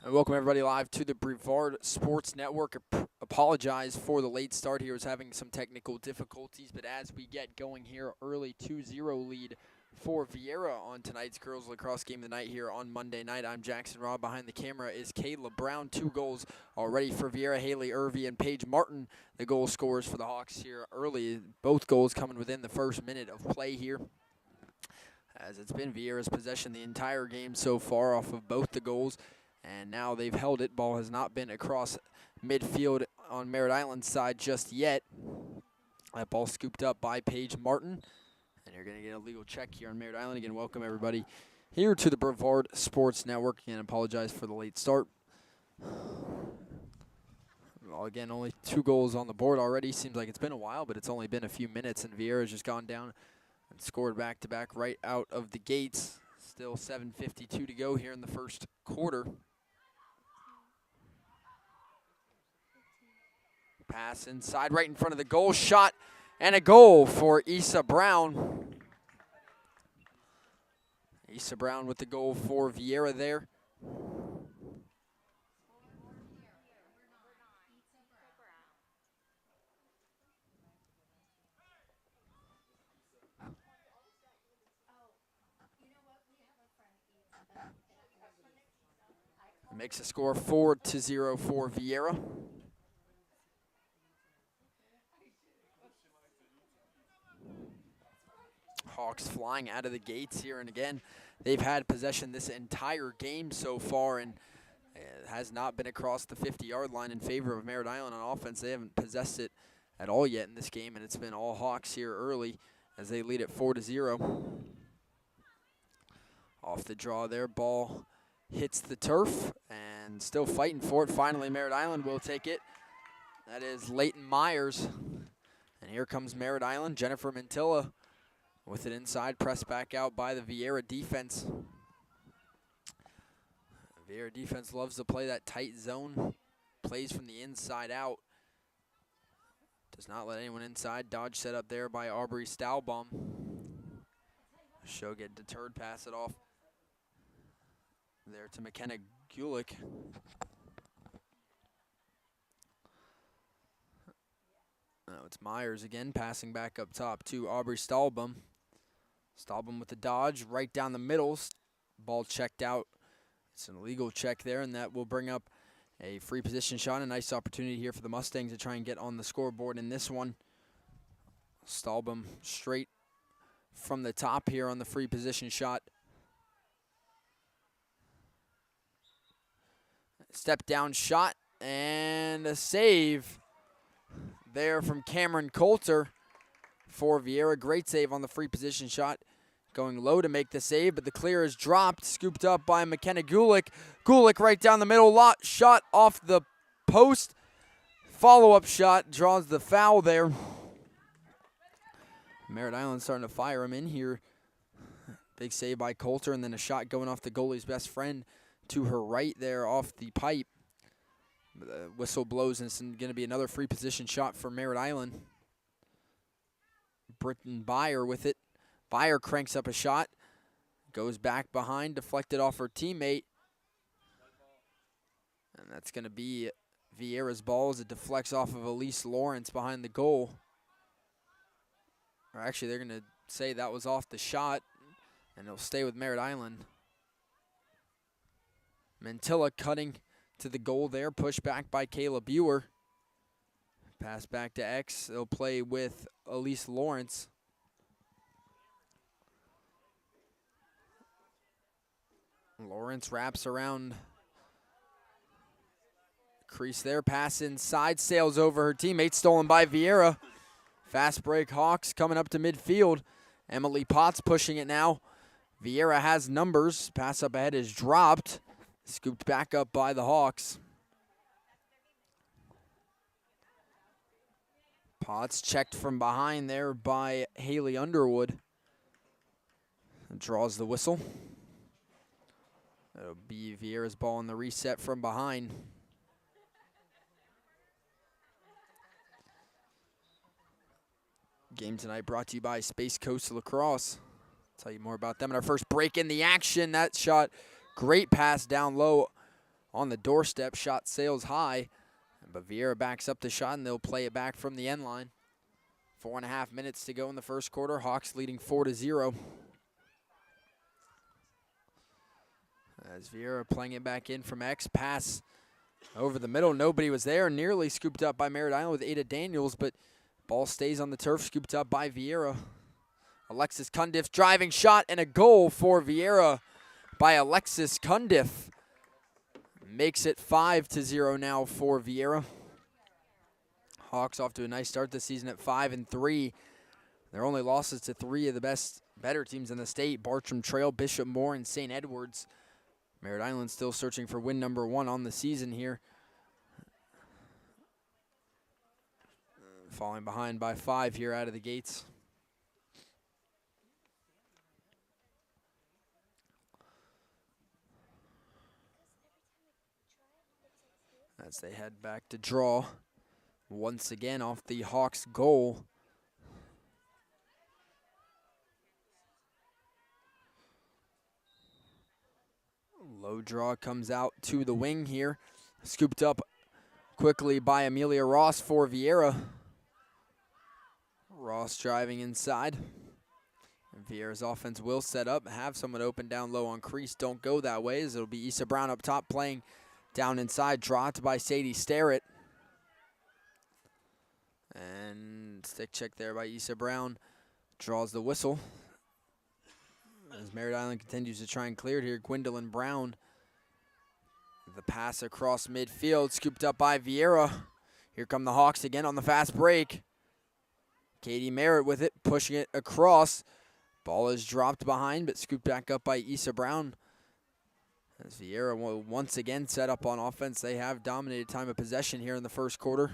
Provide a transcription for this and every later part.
And welcome everybody live to the Brevard Sports Network. Apologize for the late start here. I was having some technical difficulties, but as we get going here, early 2-0 lead for Viera on tonight's girls lacrosse game of the night here on Monday night. I'm Jackson Robb. Behind the camera is Kayla Brown. 2 goals already for Viera. Haley Irvie and Paige Martin, the goal scorers for the Hawks here early. Both goals coming within the first minute of play here, as it's been Viera's possession the entire game so far off of both the goals. And now they've held it. Ball has not been across midfield on Merritt Island's side just yet. That ball scooped up by Paige Martin. And you're going to get a legal check here on Merritt Island. Again, welcome everybody here to the Brevard Sports Network. Again, apologize for the late start. Well, again, only 2 goals on the board already. Seems like it's been a while, but it's only been a few minutes. And Viera's just gone down and scored back-to-back right out of the gates. Still 7:52 to go here in the first quarter. Pass inside, right in front of the goal, shot, and a goal for Issa Brown. Issa Brown with the goal for Viera there. Makes the score 4-0 for Viera. Hawks flying out of the gates here, and again, they've had possession this entire game so far, and it has not been across the 50-yard line in favor of Merritt Island on offense. They haven't possessed it at all yet in this game, and it's been all Hawks here early as they lead it 4-0. Off the draw there, ball hits the turf, and still fighting for it. Finally, Merritt Island will take it. That is Leighton Myers, and here comes Merritt Island. Jennifer Mantilla with it inside, pressed back out by the Viera defense. The Viera defense loves to play that tight zone, plays from the inside out. Does not let anyone inside. Dodge set up there by Aubrey Stahlbaum. Show get deterred, pass it off there to McKenna Gulick. Now it's Myers again, passing back up top to Aubrey Stahlbaum. Stahlbaum with the dodge, right down the middle. Ball checked out. It's an illegal check there, and that will bring up a free position shot. A nice opportunity here for the Mustangs to try and get on the scoreboard in this one. Stahlbaum straight from the top here on the free position shot. Step down shot, and a save there from Cameron Coulter for Viera. Great save on the free position shot. Going low to make the save, but the clear is dropped. Scooped up by McKenna Gulick. Gulick right down the middle. Shot off the post. Follow-up shot draws the foul there. Merritt Island starting to fire him in here. Big save by Coulter, and then a shot going off the goalie's best friend to her right there off the pipe. The whistle blows, and it's going to be another free position shot for Merritt Island. Britton Byer with it. Byer cranks up a shot. Goes back behind, deflected off her teammate. And that's going to be Viera's ball as it deflects off of Elise Lawrence behind the goal. Or actually, they're going to say that was off the shot, and it'll stay with Merritt Island. Mantilla cutting to the goal there, pushed back by Kayla Buer. Pass back to X. They'll play with Elise Lawrence. Lawrence wraps around crease there. Pass inside, sails over her teammate, stolen by Viera. Fast break Hawks coming up to midfield. Emily Potts pushing it now. Viera has numbers. Pass up ahead is dropped. Scooped back up by the Hawks. Potts checked from behind there by Haley Underwood. Draws the whistle. That'll be Viera's ball in the reset from behind. Game tonight brought to you by Space Coast Lacrosse. Tell you more about them in our first break in the action. That shot, great pass down low on the doorstep. Shot sails high, but Viera backs up the shot, and they'll play it back from the end line. 4.5 minutes to go in the first quarter. Hawks leading 4-0. As Viera playing it back in from X. Pass over the middle. Nobody was there. Nearly scooped up by Merritt Island with Ada Daniels, but ball stays on the turf, scooped up by Viera. Alexis Cundiff driving shot and a goal for Viera by Alexis Cundiff. Makes it 5-0 now for Viera. Hawks off to a nice start this season at 5-3. Their only losses to 3 of the better teams in the state: Bartram Trail, Bishop Moore, and St. Edwards. Merritt Island still searching for win number 1 on the season here. Falling behind by 5 here out of the gates. As they head back to draw once again off the Hawks goal. Low draw comes out to the wing here. Scooped up quickly by Amelia Ross for Viera. Ross driving inside. And Viera's offense will set up, have someone open down low on crease. Don't go that way, as it'll be Issa Brown up top playing down inside. Dropped by Sadie Starrett. And stick check there by Issa Brown. Draws the whistle. As Merritt Island continues to try and clear it here, Gwendolyn Brown. The pass across midfield, scooped up by Viera. Here come the Hawks again on the fast break. Katie Merritt with it, pushing it across. Ball is dropped behind, but scooped back up by Issa Brown. As Viera will once again set up on offense. They have dominated time of possession here in the first quarter.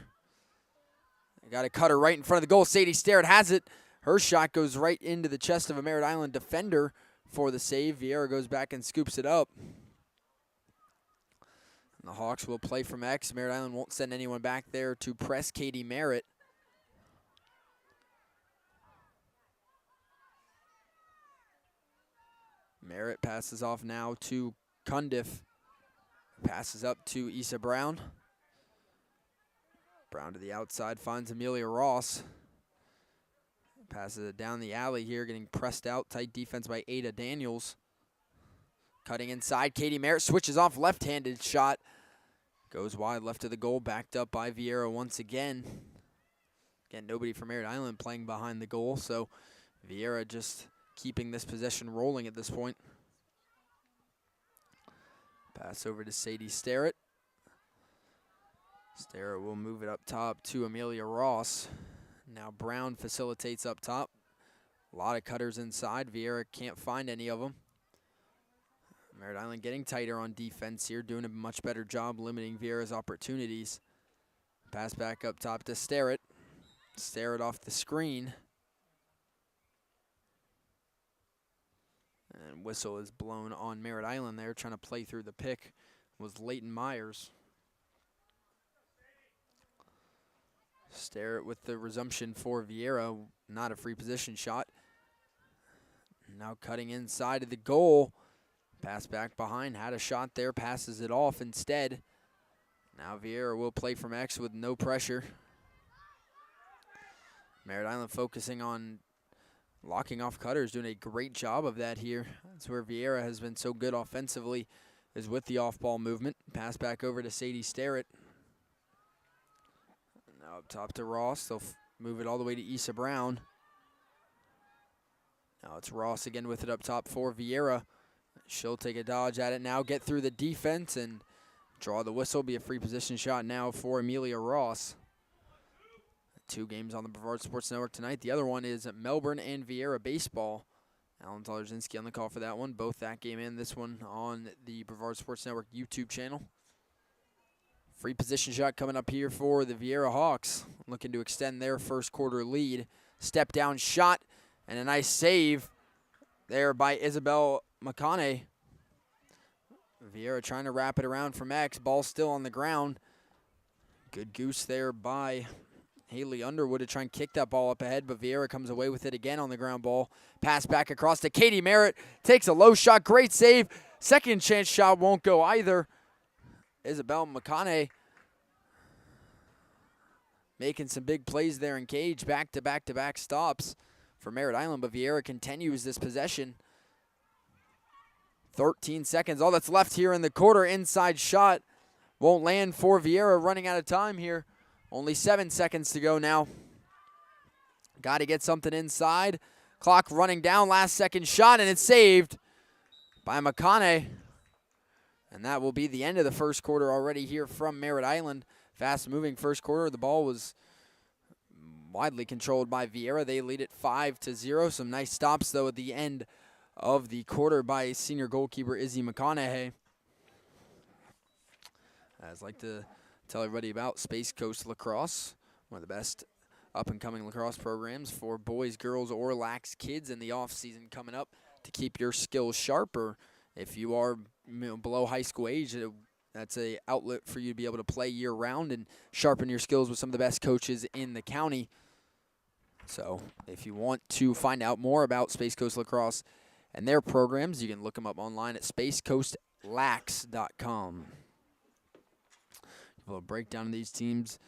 They got a cutter right in front of the goal. Sadie Starrett has it. Her shot goes right into the chest of a Merritt Island defender for the save. Viera goes back and scoops it up. And the Hawks will play from X. Merritt Island won't send anyone back there to press Katie Merritt. Merritt passes off now to Cundiff. Passes up to Issa Brown. Brown to the outside, finds Amelia Ross. Passes it down the alley here, getting pressed out. Tight defense by Ada Daniels. Cutting inside, Katie Merritt switches off, left-handed shot. Goes wide left of the goal, backed up by Viera once again. Again, nobody from Merritt Island playing behind the goal, so Viera just keeping this possession rolling at this point. Pass over to Sadie Starrett. Starrett will move it up top to Amelia Ross. Now Brown facilitates up top. A lot of cutters inside. Viera can't find any of them. Merritt Island getting tighter on defense here, doing a much better job limiting Viera's opportunities. Pass back up top to Starrett. Starrett off the screen. And whistle is blown on Merritt Island there. Trying to play through the pick was Leighton Myers. Starrett with the resumption for Viera. Not a free position shot. Now cutting inside of the goal. Pass back behind. Had a shot there. Passes it off instead. Now Viera will play from X with no pressure. Merritt Island focusing on locking off cutters, doing a great job of that here. That's where Viera has been so good offensively, is with the off-ball movement. Pass back over to Sadie Starrett. Now up top to Ross. They'll move it all the way to Issa Brown. Now it's Ross again with it up top for Viera. She'll take a dodge at it now, get through the defense, and draw the whistle. Be a free position shot now for Amelia Ross. 2 games on the Brevard Sports Network tonight. The other one is Melbourne and Viera baseball. Alan Tolarzinski on the call for that one. Both that game and this one on the Brevard Sports Network YouTube channel. Free position shot coming up here for the Viera Hawks, looking to extend their first quarter lead. Step down shot and a nice save there by Isabel McConney. Viera trying to wrap it around from X. Ball still on the ground. Good goose there by Haley Underwood to try and kick that ball up ahead, but Viera comes away with it again on the ground ball. Pass back across to Katie Merritt. Takes a low shot. Great save. Second chance shot won't go either. Isabel McConaughey making some big plays there in cage, back-to-back-to-back stops for Merritt Island, but Viera continues this possession. 13 seconds, all that's left here in the quarter. Inside shot won't land for Viera, running out of time here. Only 7 seconds to go now. Got to get something inside. Clock running down, last second shot, and it's saved by McConaughey. And that will be the end of the first quarter already here from Merritt Island. Fast-moving first quarter. The ball was widely controlled by Viera. They lead it 5-0. Some nice stops, though, at the end of the quarter by senior goalkeeper Izzy McConaughey. I'd like to tell everybody about Space Coast Lacrosse, one of the best up-and-coming lacrosse programs for boys, girls, or lax kids in the off-season coming up to keep your skills sharp. Or if you are below high school age, that's an outlet for you to be able to play year-round and sharpen your skills with some of the best coaches in the county. So if you want to find out more about Space Coast Lacrosse and their programs, you can look them up online at spacecoastlax.com. A little breakdown of these teams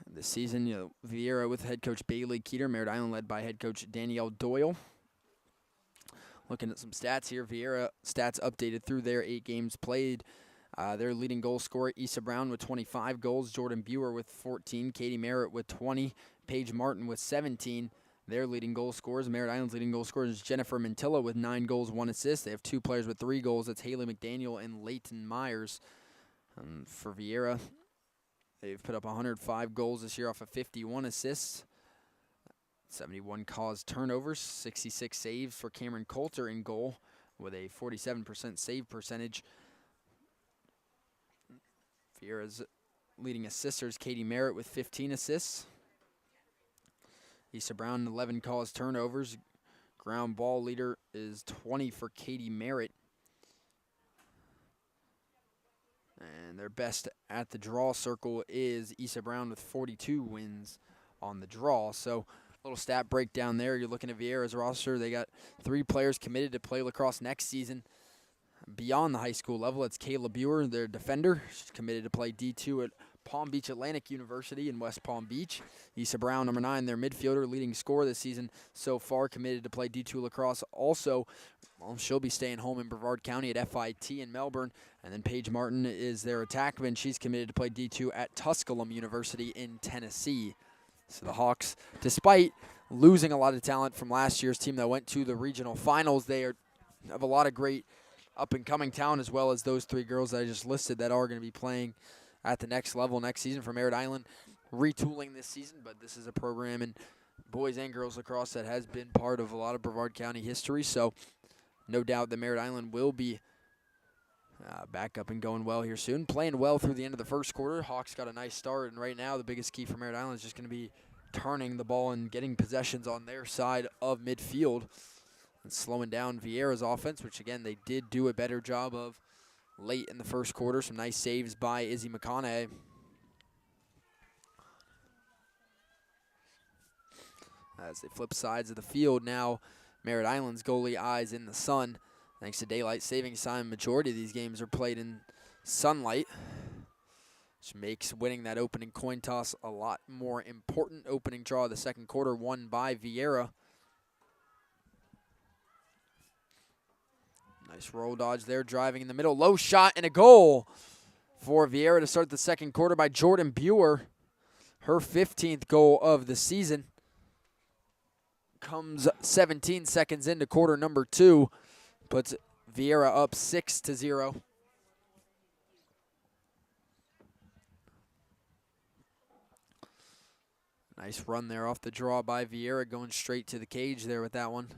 this season. Viera with head coach Bailey Keeter, Merritt Island led by head coach Danielle Doyle. Looking at some stats here, Viera stats updated through their 8 games played. Their leading goal scorer, Issa Brown, with 25 goals, Jordan Buer with 14, Katie Merritt with 20, Paige Martin with 17. Their leading goal scorers, Merritt Island's leading goal scorers, is Jennifer Mantilla with 9 goals, 1 assist. They have 2 players with 3 goals. That's Haley McDaniel and Leighton Myers. For Viera, they've put up 105 goals this year off of 51 assists, 71 caused turnovers, 66 saves for Cameron Coulter in goal with a 47% save percentage. Viera's leading assisters, Katie Merritt with 15 assists. Issa Brown, 11 caused turnovers. Ground ball leader is 20 for Katie Merritt. And their best at the draw circle is Issa Brown with 42 wins on the draw. So a little stat breakdown there. You're looking at Viera's roster. They got 3 players committed to play lacrosse next season beyond the high school level. It's Kayla Buer, their defender. She's committed to play D2 at Palm Beach Atlantic University in West Palm Beach. Issa Brown, number 9, their midfielder, leading scorer this season so far, committed to play D2 lacrosse. Also, she'll be staying home in Brevard County at FIT in Melbourne. And then Paige Martin is their attackman. She's committed to play D2 at Tusculum University in Tennessee. So the Hawks, despite losing a lot of talent from last year's team that went to the regional finals, they have a lot of great up-and-coming talent, as well as those 3 girls that I just listed that are going to be playing at the next level next season for Merritt Island. Retooling this season, but this is a program in boys and girls lacrosse that has been part of a lot of Brevard County history. So no doubt that Merritt Island will be back up and going well here soon. Playing well through the end of the first quarter. Hawks got a nice start, and right now the biggest key for Merritt Island is just going to be turning the ball and getting possessions on their side of midfield and slowing down Viera's offense, which, again, they did do a better job of late in the first quarter. Some nice saves by Izzy McConaughey. As they flip sides of the field now, Merritt Island's goalie eyes in the sun. Thanks to daylight savings time, majority of these games are played in sunlight, which makes winning that opening coin toss a lot more important. Opening draw of the second quarter won by Viera. Nice roll dodge there, driving in the middle. Low shot and a goal for Viera to start the second quarter by Jordan Buer. Her 15th goal of the season comes 17 seconds into quarter number 2. Puts Viera up 6-0. Nice run there off the draw by Viera, going straight to the cage there with that one.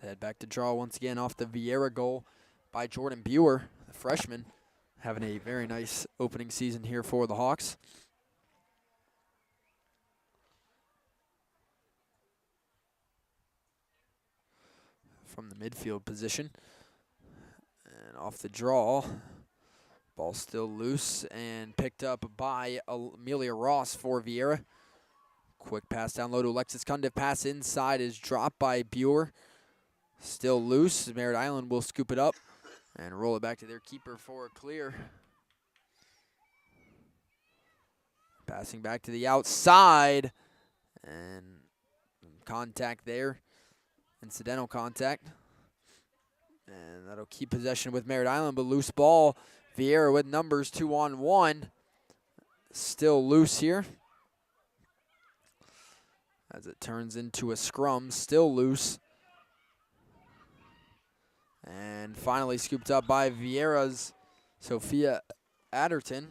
Head back to draw once again off the Viera goal by Jordan Buer, the freshman, having a very nice opening season here for the Hawks. From the midfield position. And off the draw, Ball still loose and picked up by Amelia Ross for Viera. Quick pass down low to Alexis Cundiff. Pass inside is dropped by Buer. Still loose. Merritt Island will scoop it up and roll it back to their keeper for a clear. Passing back to the outside. And contact there. Incidental contact. And that'll keep possession with Merritt Island, but loose ball. Viera with numbers 2-on-1. Still loose here. As it turns into a scrum, still loose. And finally scooped up by Viera's Sophia Adderton.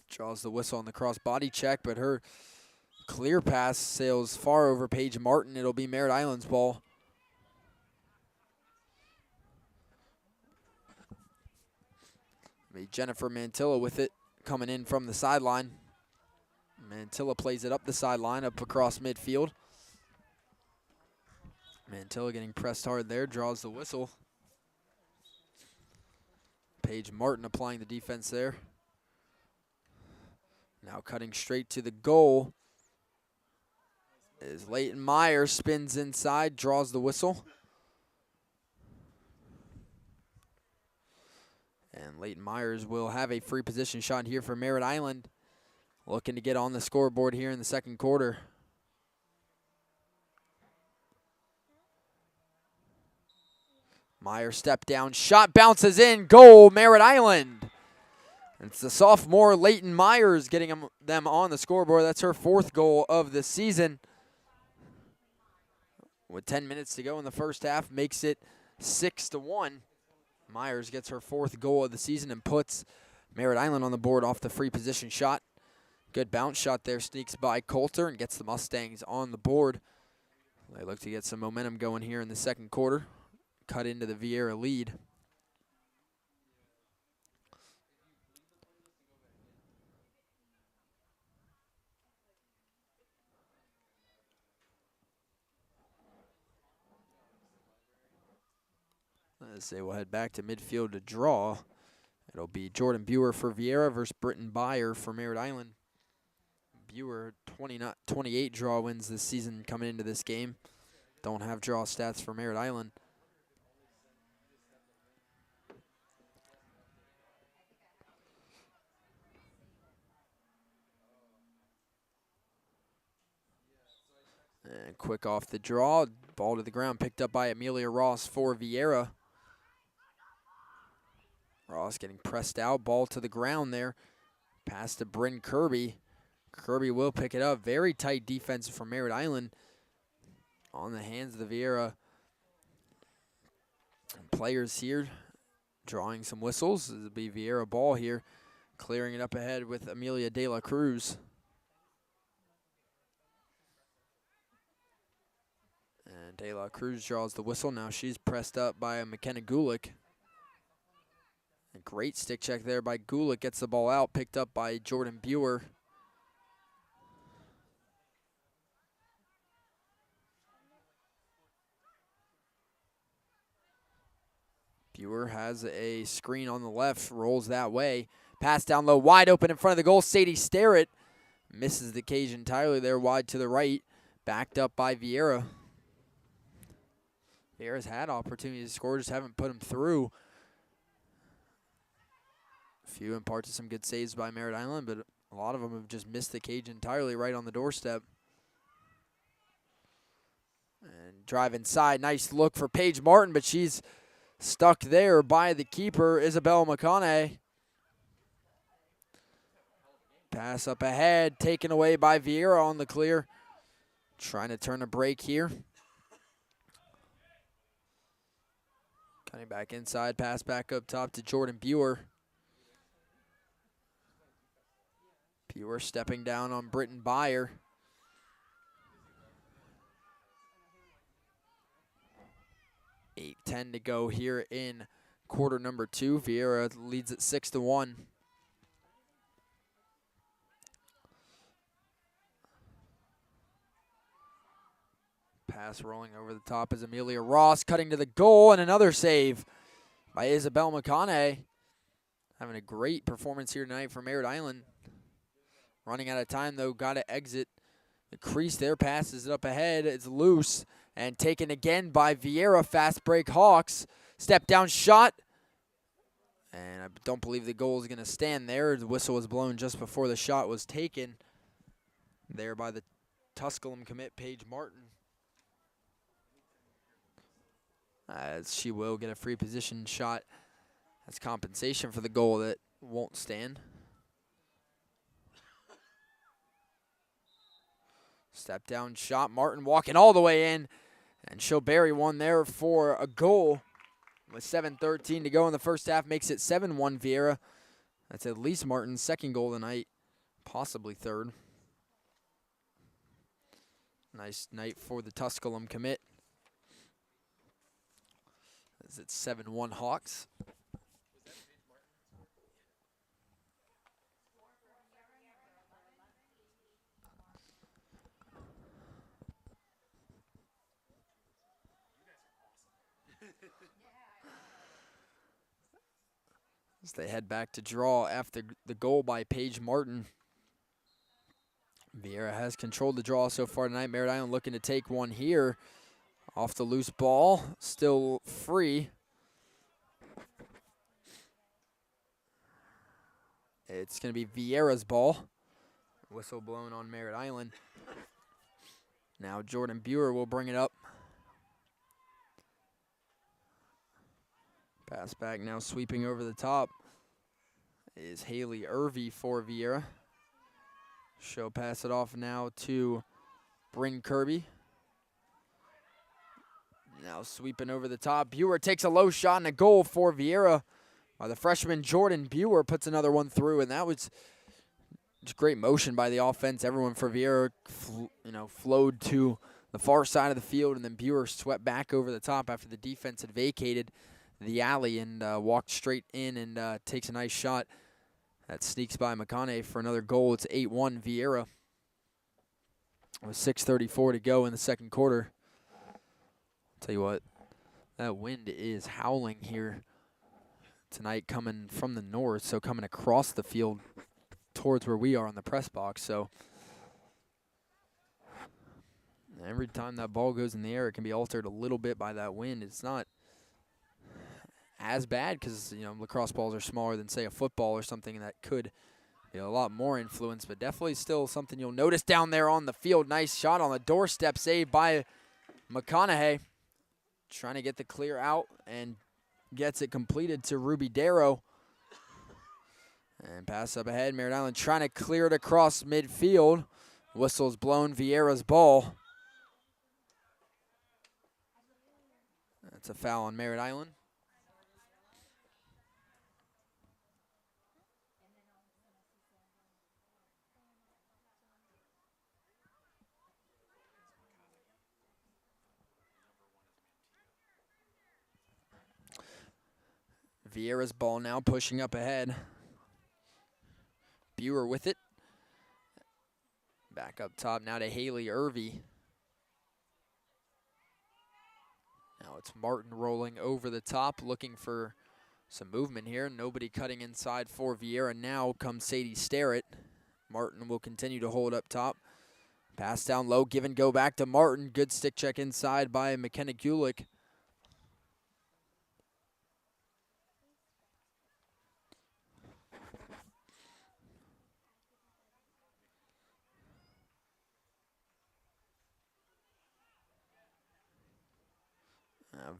Draws the whistle on the cross body check, but her clear pass sails far over Paige Martin. It'll be Merritt Island's ball. Jennifer Mantilla with it, coming in from the sideline. Mantilla plays it up the sideline, up across midfield. Mantilla getting pressed hard there, draws the whistle. Paige Martin applying the defense there. Now cutting straight to the goal is Leighton Myers, spins inside, draws the whistle. And Leighton Myers will have a free position shot here for Merritt Island. Looking to get on the scoreboard here in the second quarter. Myers step down, shot bounces in, goal, Merritt Island. It's the sophomore Leighton Myers getting them on the scoreboard. That's her 4th goal of the season. With 10 minutes to go in the first half, makes it 6-1. Myers gets her 4th goal of the season and puts Merritt Island on the board off the free position shot. Good bounce shot there, sneaks by Coulter and gets the Mustangs on the board. They look to get some momentum going here in the second quarter. Cut into the Viera lead. As they will head back to midfield to draw. It'll be Jordan Buer for Viera versus Britton Beyer for Merritt Island. Buer 28 draw wins this season coming into this game. Don't have draw stats for Merritt Island. And quick off the draw. Ball to the ground picked up by Amelia Ross for Viera. Ross getting pressed out. Ball to the ground there. Pass to Bryn Kirby. Kirby will pick it up. Very tight defense from Merritt Island on the hands of the Viera players here. Drawing some whistles. This will be Viera ball here. Clearing it up ahead with Amelia De La Cruz. And De La Cruz draws the whistle. Now she's pressed up by McKenna Gulick. A great stick check there by Gulick. Gets the ball out. Picked up by Jordan Buer. Buer has a screen on the left. Rolls that way. Pass down low. Wide open in front of the goal. Sadie Starrett misses the cage entirely there. Wide to the right. Backed up by Viera. Viera's had opportunities to score. Just haven't put them through. Few in part to some good saves by Merritt Island, but a lot of them have just missed the cage entirely right on the doorstep. And drive inside. Nice look for Paige Martin, but she's stuck there by the keeper, Isabel McConaughey. Pass up ahead, taken away by Viera on the clear. Trying to turn a break here. Cutting back inside, pass back up top to Jordan Buer. Buer stepping down on Britton Beyer. .8:10 to go here in quarter number 2. Viera leads at 6-1. Pass rolling over the top is Amelia Ross, cutting to the goal, and another save by Isabel McConaughey. Having a great performance here tonight for Merritt Island. Running out of time, though, got to exit the crease there, passes it up ahead. It's loose and taken again by Viera. Fast break Hawks. Step down shot. And I don't believe the goal is going to stand there. The whistle was blown just before the shot was taken there by the Tusculum commit, Paige Martin. As she will get a free position shot as compensation for the goal that won't stand. Step down shot, Martin walking all the way in, and she'll bury one there for a goal. With 7:13 to go in the first half, makes it 7-1 Viera. That's at least Martin's second goal tonight, possibly third. Nice night for the Tusculum commit. As it's 7-1 Hawks. As they head back to draw after the goal by Paige Martin. Viera has controlled the draw so far tonight. Merritt Island looking to take one here. Off the loose ball, still free. It's going to be Viera's ball. Whistle blown on Merritt Island. Now Jordan Buer will bring it up. Pass back now, sweeping over the top is Haley Irvey for Viera. She'll pass it off now to Bryn Kirby. Now sweeping over the top. Buer takes a low shot and a goal for Viera. The freshman Jordan Buer puts another one through, and that was just great motion by the offense. Everyone for Viera, flowed to the far side of the field, and then Buer swept back over the top after the defense had vacated the alley and walked straight in and takes a nice shot. That sneaks by McConaughey for another goal. It's 8-1 Viera with 6:34 to go in the second quarter. Tell you what, that wind is howling here tonight, coming from the north, so coming across the field towards where we are in the press box. So every time that ball goes in the air, it can be altered a little bit by that wind. It's not as bad because, lacrosse balls are smaller than, say, a football or something that could be a lot more influence, but definitely still something you'll notice down there on the field. Nice shot on the doorstep, saved by McConaughey. Trying to get the clear out and gets it completed to Ruby Darrow. And pass up ahead. Merritt Island trying to clear it across midfield. Whistle's blown. Viera's ball. That's a foul on Merritt Island. Viera's ball now pushing up ahead. Buer with it. Back up top now to Haley Irvey. Now it's Martin rolling over the top, looking for some movement here. Nobody cutting inside for Viera. Now comes Sadie Starrett. Martin will continue to hold up top. Pass down low, give and go back to Martin. Good stick check inside by McKenna Gulick.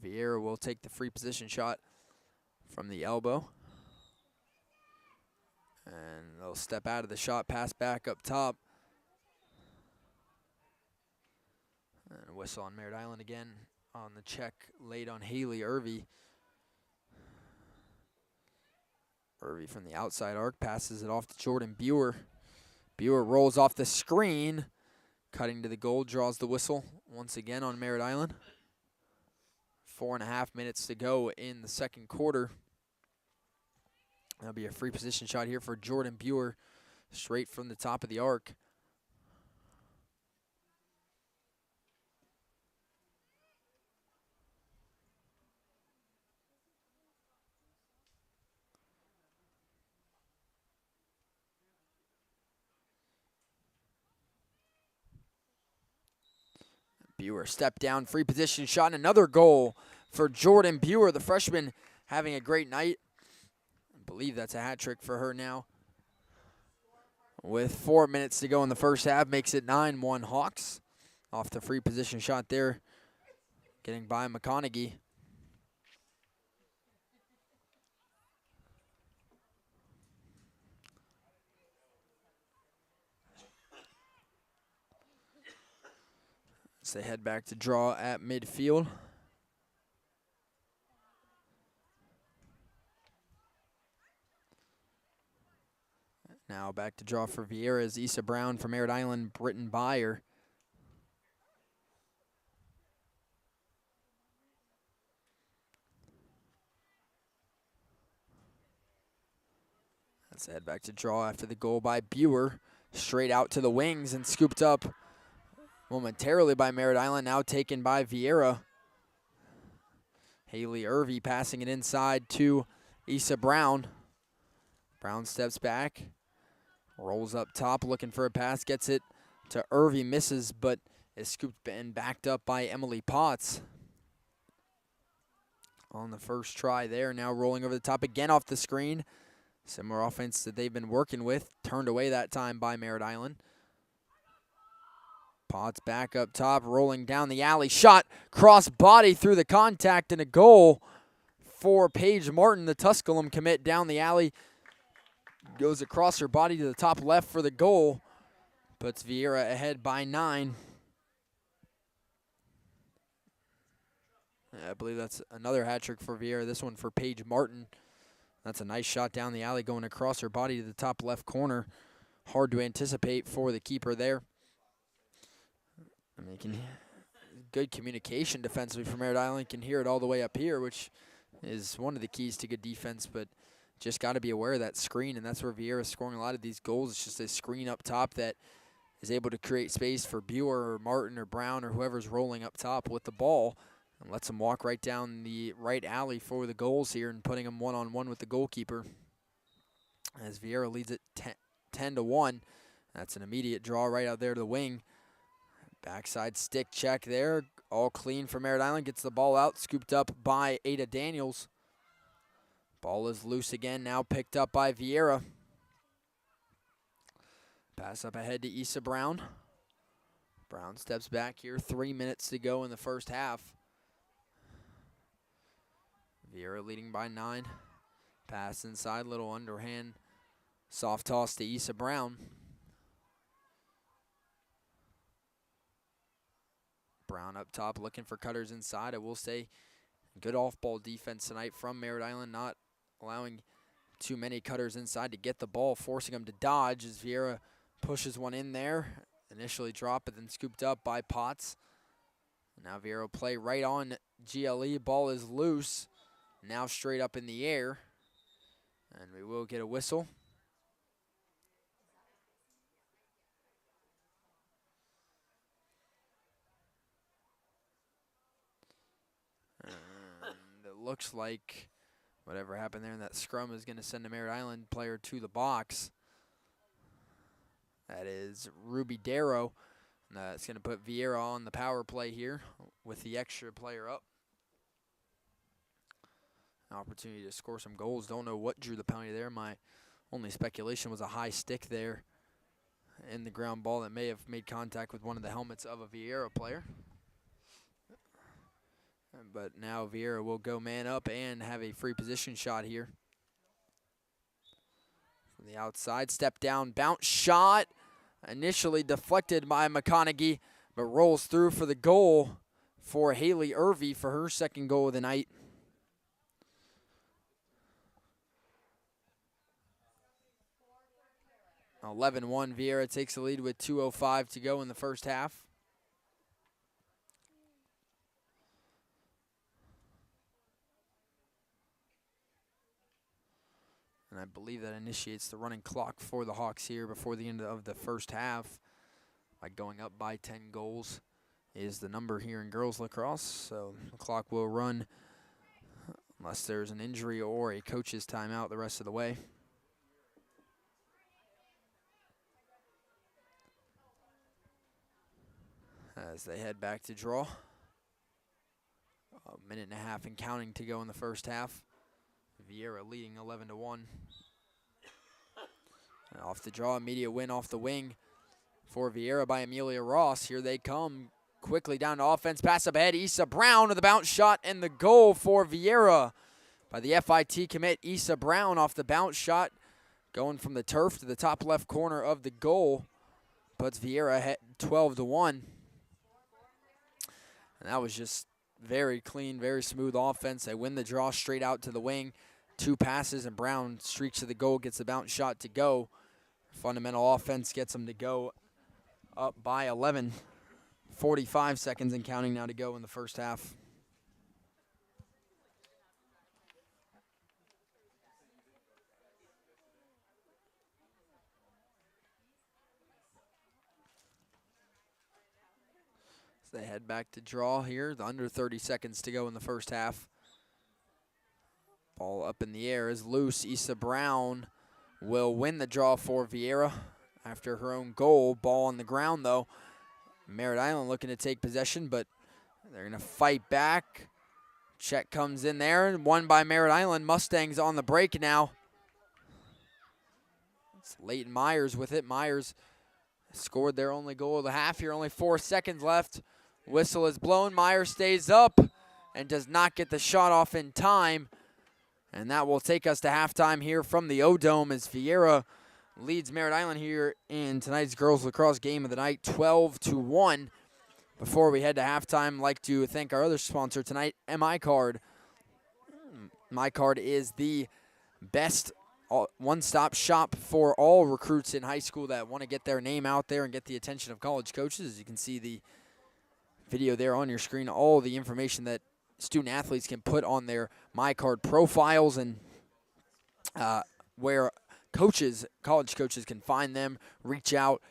Viera will take the free position shot from the elbow. And they'll step out of the shot, pass back up top. And a whistle on Merritt Island again on the check laid on Haley Irvey. Irvey from the outside arc passes it off to Jordan Buer. Buer rolls off the screen, cutting to the goal, draws the whistle once again on Merritt Island. 4.5 minutes to go in the second quarter. That'll be a free position shot here for Jordan Buer, straight from the top of the arc. Buer, step down, free position shot, and another goal for Jordan Buer, the freshman, having a great night. I believe that's a hat trick for her now. With 4 minutes to go in the first half, makes it 9-1 Hawks. Off the free position shot there, getting by McConaughey. As they head back to draw at midfield. Now back to draw for Viera is Issa Brown from Merritt Island, Britton Byer. Let's head back to draw after the goal by Buer. Straight out to the wings and scooped up momentarily by Merritt Island, now taken by Viera. Haley Irvey passing it inside to Issa Brown. Brown steps back, rolls up top, looking for a pass, gets it to Irvey, misses, but is scooped and backed up by Emily Potts. On the first try there, now rolling over the top again off the screen. Similar offense that they've been working with, turned away that time by Merritt Island. Potts back up top, rolling down the alley. Shot, cross body through the contact, and a goal for Paige Martin, the Tusculum commit down the alley. Goes across her body to the top left for the goal. Puts Viera ahead by 9. I believe that's another hat trick for Viera. This one for Paige Martin. That's a nice shot down the alley going across her body to the top left corner. Hard to anticipate for the keeper there. I mean, good communication defensively from Merritt Island. Can hear it all the way up here, which is one of the keys to good defense, but just got to be aware of that screen, and that's where Viera is scoring a lot of these goals. It's just a screen up top that is able to create space for Buer or Martin or Brown or whoever's rolling up top with the ball, and lets them walk right down the right alley for the goals here and putting them one-on-one with the goalkeeper. As Viera leads it 10-1. That's an immediate draw right out there to the wing. Backside stick check there. All clean for Merritt Island. Gets the ball out, scooped up by Ada Daniels. Ball is loose again, now picked up by Viera. Pass up ahead to Issa Brown. Brown steps back here, 3 minutes to go in the first half. Viera leading by 9. Pass inside, little underhand. Soft toss to Issa Brown. Brown up top looking for cutters inside. I will say good off-ball defense tonight from Merritt Island, not allowing too many cutters inside to get the ball, forcing them to dodge as Viera pushes one in there. Initially dropped, but then scooped up by Potts. Now Viera will play right on GLE. Ball is loose. Now straight up in the air. And we will get a whistle. And it looks like whatever happened there in that scrum is going to send a Merritt Island player to the box. That is Ruby Darrow. That's going to put Viera on the power play here with the extra player up. An opportunity to score some goals. Don't know what drew the penalty there. My only speculation was a high stick there in the ground ball that may have made contact with one of the helmets of a Viera player. But now Viera will go man up and have a free position shot here. From the outside, step down, bounce shot. Initially deflected by McConaughey, but rolls through for the goal for Haley Irvey for her second goal of the night. (11-1). Viera takes the lead with 2:05 to go in the first half. And I believe that initiates the running clock for the Hawks here before the end of the first half. By going up by 10 goals is the number here in girls lacrosse. So the clock will run unless there's an injury or a coach's timeout the rest of the way. as they head back to draw. A minute and a half and counting to go in the first half. Viera leading 11-1. And off the draw, immediate win off the wing for Viera by Amelia Ross. Here they come quickly down to offense. Pass up ahead. Issa Brown with the bounce shot and the goal for Viera by the FIT commit. Issa Brown off the bounce shot, going from the turf to the top left corner of the goal. Puts Viera ahead 12-1. And that was just very clean, very smooth offense. They win the draw straight out to the wing. 2 passes, and Brown streaks to the goal, gets the bounce shot to go. Fundamental offense gets them to go up by 11. 45 seconds and counting now to go in the first half. As they head back to draw here, the under 30 seconds to go in the first half. Ball up in the air is loose. Issa Brown will win the draw for Viera after her own goal. Ball on the ground, though. Merritt Island looking to take possession, but they're going to fight back. Check comes in there, and won by Merritt Island. Mustangs on the break now. It's Leighton Myers with it. Myers scored their only goal of the half here. Only 4 seconds left. Whistle is blown. Myers stays up and does not get the shot off in time. And that will take us to halftime here from the O-Dome as Viera leads Merritt Island here in tonight's girls lacrosse game of the night, 12-1. Before we head to halftime, I'd like to thank our other sponsor tonight, MyCard. MyCard is the best one-stop shop for all recruits in high school that want to get their name out there and get the attention of college coaches. As you can see the video there on your screen, all the information that student athletes can put on their MyCard profiles, and where coaches, college coaches, can find them, reach out,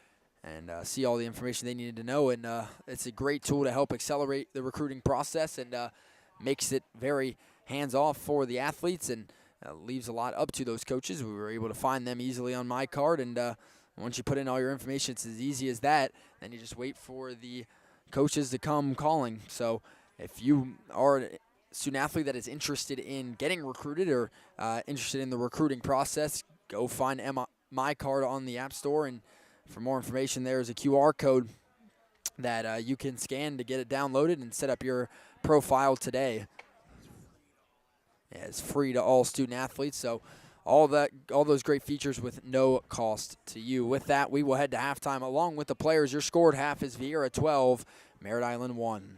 and see all the information they needed to know. And it's a great tool to help accelerate the recruiting process, and makes it very hands-off for the athletes, and leaves a lot up to those coaches. We were able to find them easily on MyCard, and once you put in all your information, it's as easy as that. Then you just wait for the coaches to come calling. So if you are a student athlete that is interested in getting recruited, or interested in the recruiting process, go find MyCard on the App Store. And for more information, there is a QR code that you can scan to get it downloaded and set up your profile today. Yeah, it's free to all student athletes, so all those great features with no cost to you. With that, we will head to halftime along with the players. Your score at half is Viera 12, Merritt Island 1.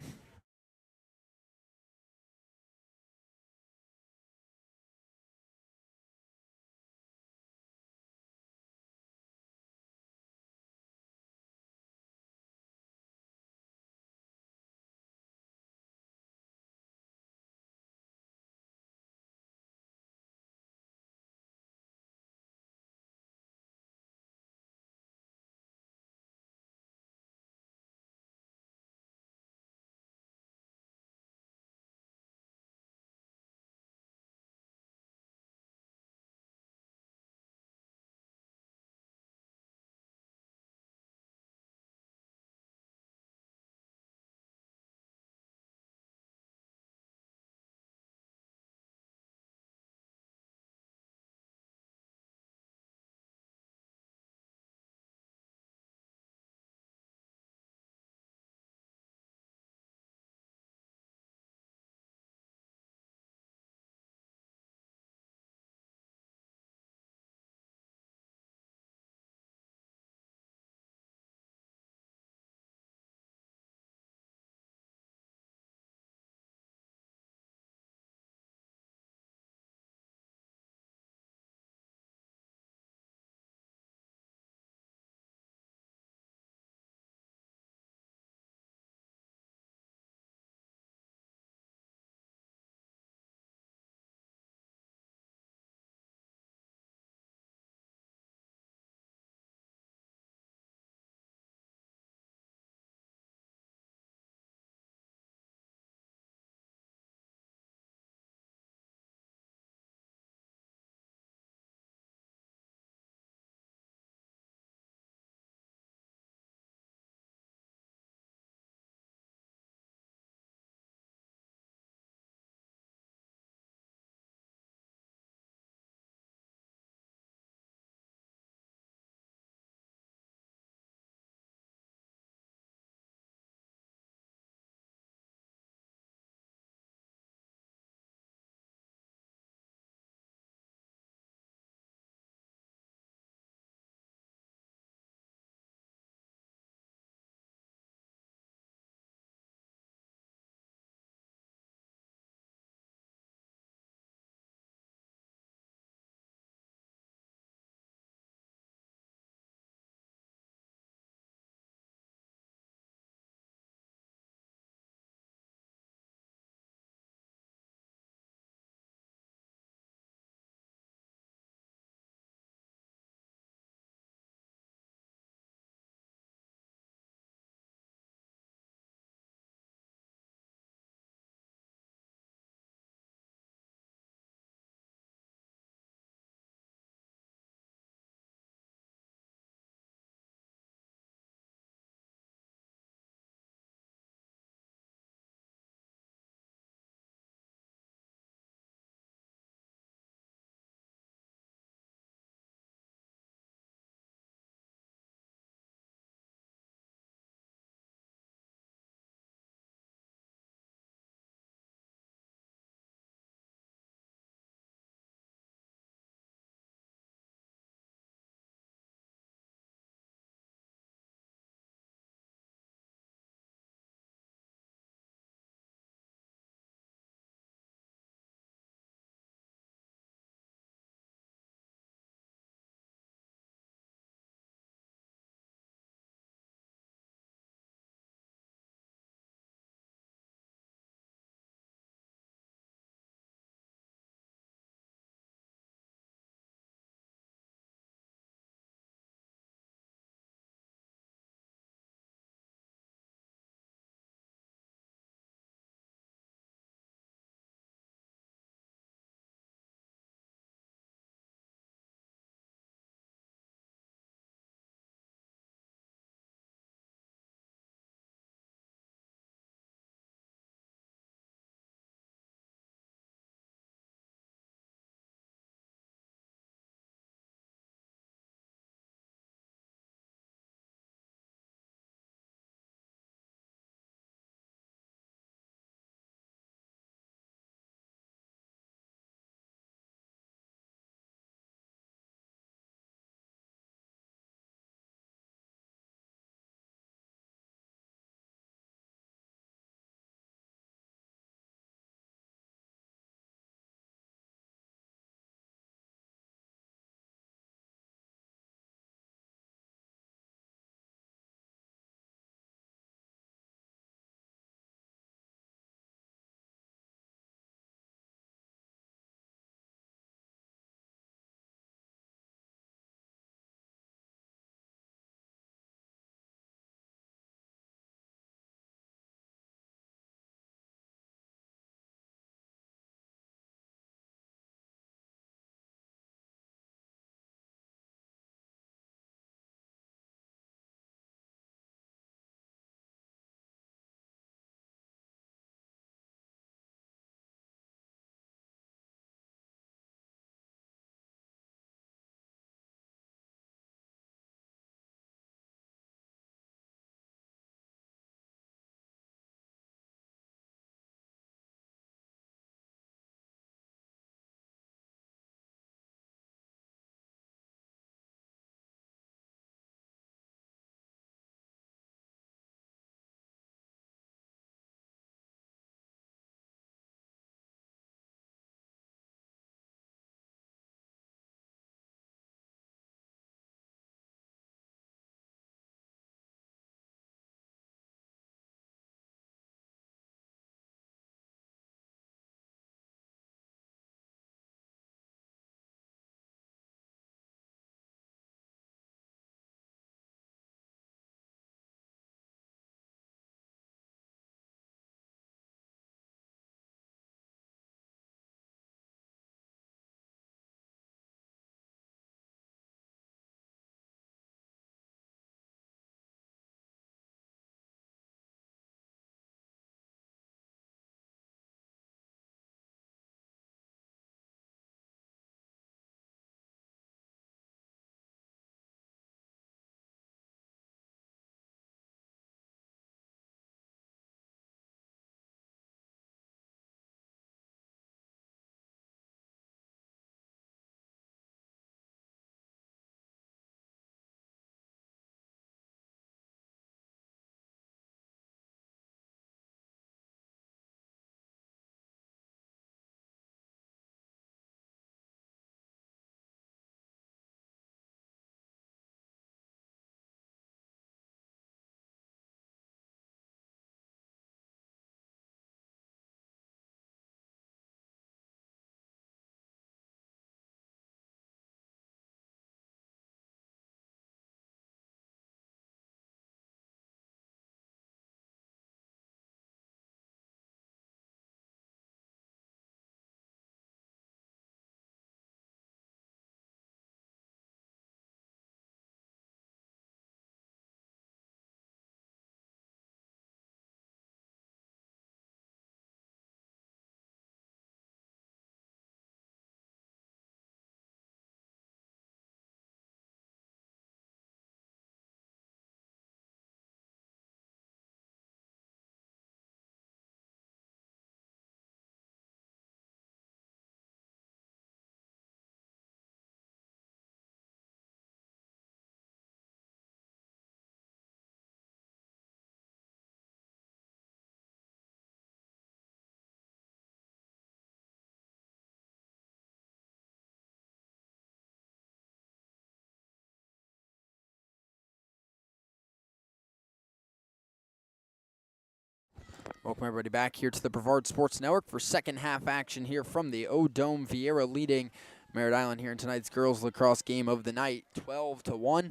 Welcome everybody back here to the Brevard Sports Network for second half action here from the O-Dome. Viera leading Merritt Island here in tonight's girls lacrosse game of the night, 12-1.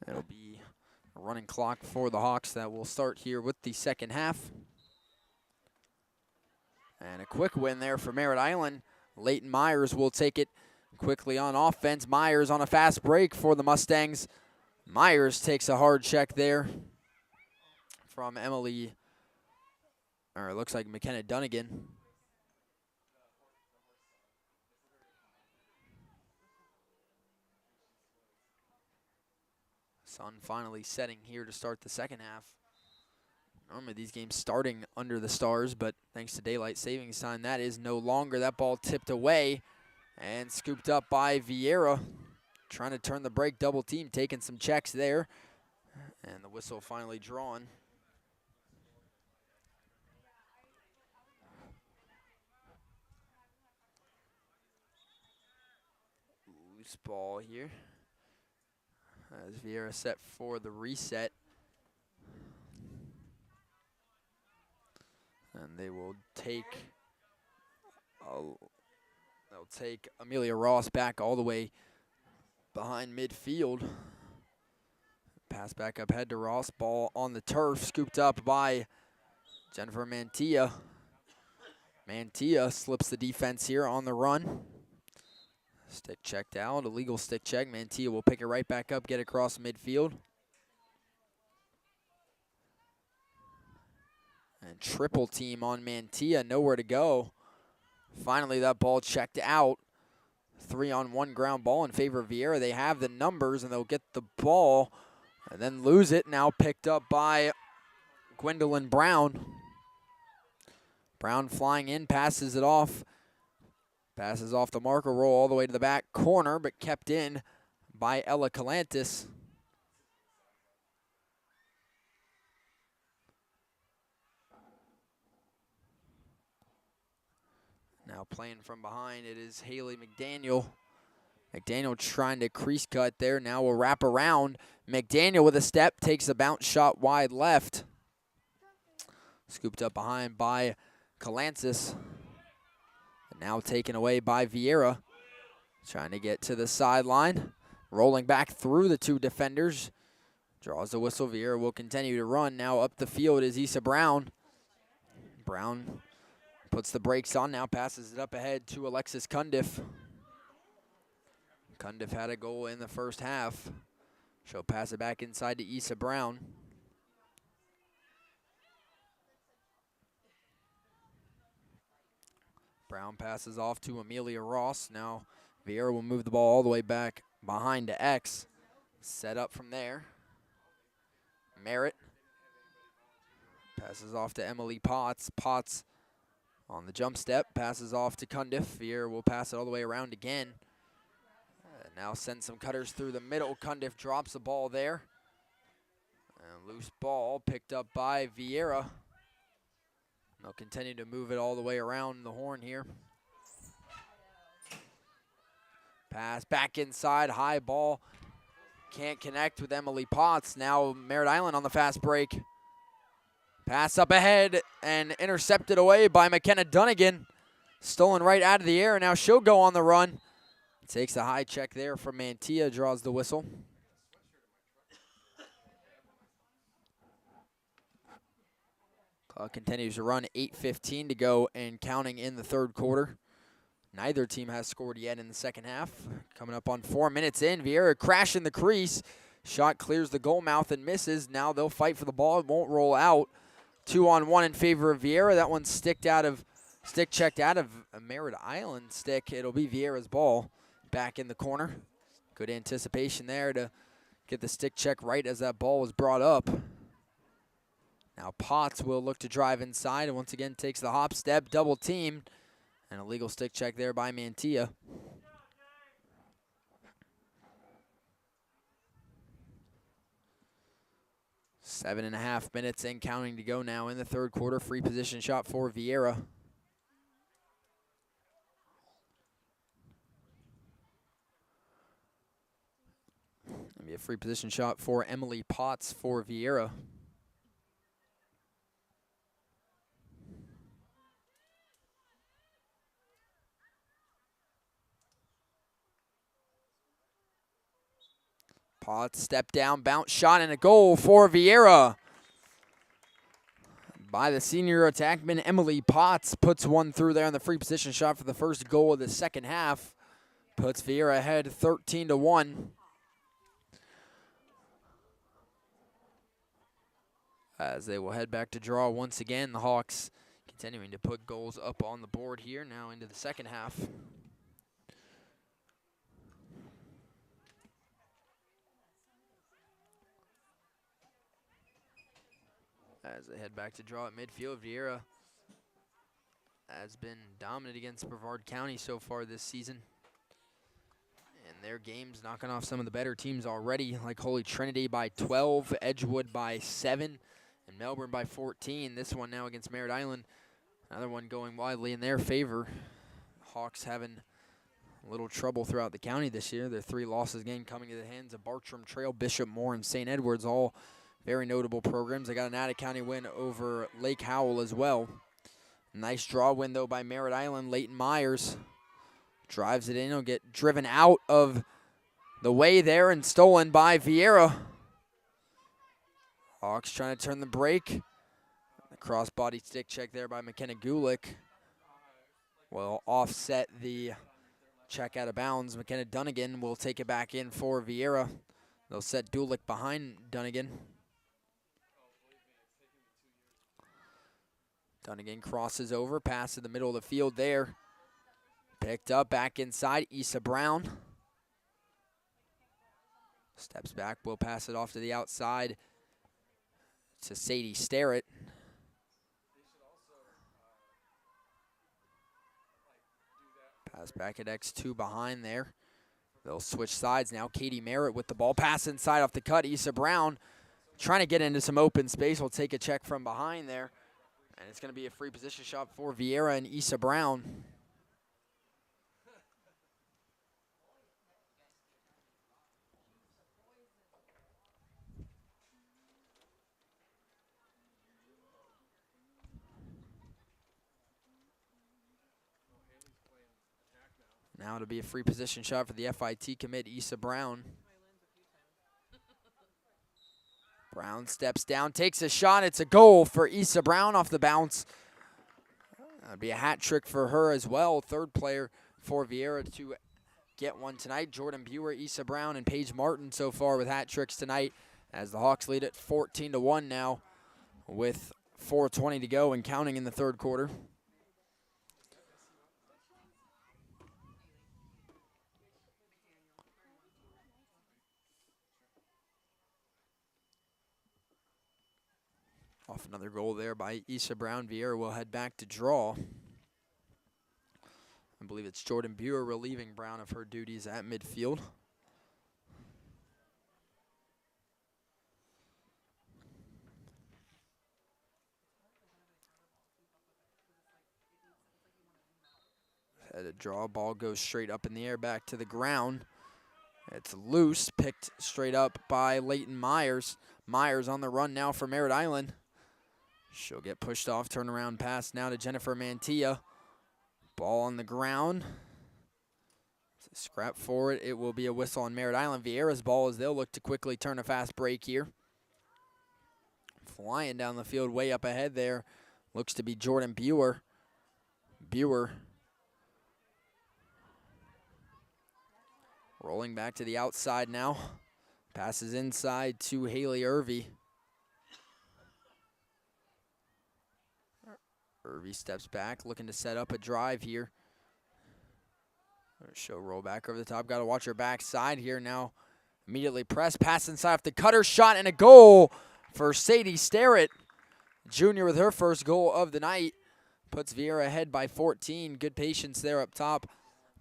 It'll be a running clock for the Hawks that will start here with the second half. And a quick win there for Merritt Island. Leighton Myers will take it quickly on offense. Myers on a fast break for the Mustangs. Myers takes a hard check there from Emily, or it looks like McKenna Dunnigan. Sun finally setting here to start the second half. Normally these games starting under the stars, but thanks to daylight savings time, that is no longer. That ball tipped away and scooped up by Viera. Trying to turn the break, double team, taking some checks there. And the whistle finally drawn. Loose ball here. As Viera set for the reset. And they will take they'll take Amelia Ross back all the way behind midfield. Pass back up head to Ross. Ball on the turf, scooped up by Jennifer Mantilla. Mantilla slips the defense here on the run. Stick checked out, illegal stick check. Mantilla will pick it right back up, get across midfield. And triple team on Mantilla, nowhere to go. Finally, that ball checked out. 3-on-1 ground ball in favor of Viera. They have the numbers, and they'll get the ball and then lose it. Now picked up by Gwendolyn Brown. Brown flying in, passes it off. Passes off the marker roll all the way to the back corner, but kept in by Ella Calantis. Now playing from behind, it is Haley McDaniel. McDaniel trying to crease cut there. Now will wrap around. McDaniel with a step, takes a bounce shot wide left. Scooped up behind by Calantis. Now taken away by Viera. Trying to get to the sideline. Rolling back through the two defenders. Draws the whistle. Viera will continue to run. Now up the field is Issa Brown. Brown puts the brakes on, now passes it up ahead to Alexis Cundiff. Cundiff had a goal in the first half. She'll pass it back inside to Issa Brown. Brown passes off to Amelia Ross. Now Viera will move the ball all the way back behind to X. Set up from there. Merritt passes off to Emily Potts. Potts on the jump step, passes off to Cundiff. Viera will pass it all the way around again. Now sends some cutters through the middle. Cundiff drops the ball there. And loose ball picked up by Viera. They'll continue to move it all the way around the horn here. Pass back inside, high ball. Can't connect with Emily Potts. Now Merritt Island on the fast break. Pass up ahead and intercepted away by McKenna Dunnigan. Stolen right out of the air, and now she'll go on the run. Takes a high check there from Mantilla, draws the whistle. Clock continues to run, 8:15 to go and counting in the third quarter. Neither team has scored yet in the second half. Coming up on 4 minutes in, Viera crashing the crease. Shot clears the goal mouth and misses. Now they'll fight for the ball. It won't roll out. 2-on-1 in favor of Viera. That one's stick checked out of a Merritt Island stick. It'll be Viera's ball back in the corner. Good anticipation there to get the stick check right as that ball was brought up. Now Potts will look to drive inside and once again takes the hop step, double teamed, and a legal stick check there by Mantilla. Seven and a half minutes and counting to go now in the third quarter. Free position shot for Viera. Be a free position shot for Emily Potts for Viera. Potts, step down, bounce shot, and a goal for Viera. By the senior attackman, Emily Potts puts one through there on the free position shot for the first goal of the second half. Puts Viera ahead 13-1. As they will head back to draw once again, the Hawks continuing to put goals up on the board here now into the second half. As they head back to draw at midfield, Viera has been dominant against Brevard County so far this season. And their games knocking off some of the better teams already, like Holy Trinity by 12, Edgewood by 7, and Melbourne by 14. This one now against Merritt Island. Another one going widely in their favor. Hawks having a little trouble throughout the county this year. Their 3 losses again coming to the hands of Bartram Trail, Bishop Moore, and St. Edwards, all very notable programs. They got an out-of-county win over Lake Howell as well. Nice draw win, though, by Merritt Island. Leighton Myers drives it in. He'll get driven out of the way there and stolen by Viera. Hawks trying to turn the break. The cross-body stick check there by McKenna Gulick will offset the check out of bounds. McKenna Dunnigan will take it back in for Viera. They'll set Gulick behind Dunnigan. Dunnigan crosses over, pass to the middle of the field there. Picked up, back inside, Issa Brown. Steps back, will pass it off to the outside to Sadie Starrett. Pass back at X2 behind there. They'll switch sides now. Katie Merritt with the ball. Pass inside off the cut. Issa Brown trying to get into some open space. Will take a check from behind there. And it's going to be a free position shot for Viera and Issa Brown. Now it'll be a free position shot for the FIT commit, Issa Brown. Brown steps down, takes a shot. It's a goal for Issa Brown off the bounce. That'd be a hat trick for her as well. Third player for Viera to get one tonight. Jordan Buer, Issa Brown, and Paige Martin so far with hat tricks tonight as the Hawks lead it 14-1 now with 4:20 to go and counting in the third quarter. Off another goal there by Issa Brown. Viera will head back to draw. I believe it's Jordan Buer relieving Brown of her duties at midfield. Had a draw, ball goes straight up in the air, back to the ground. It's loose, picked straight up by Leighton Myers. Myers on the run now for Merritt Island. She'll get pushed off, turnaround pass now to Jennifer Mantilla. Ball on the ground. It's a scrap forward. It will be a whistle on Merritt Island. Viera's ball as they'll look to quickly turn a fast break here. Flying down the field way up ahead there. Looks to be Jordan Buer. Buer rolling back to the outside now. Passes inside to Haley Irvey. Irvey steps back, looking to set up a drive here. She'll roll back over the top. Got to watch her backside here now. Immediately press, pass inside off the cutter, shot, and a goal for Sadie Starrett. Junior with her first goal of the night. Puts Viera ahead by 14. Good patience there up top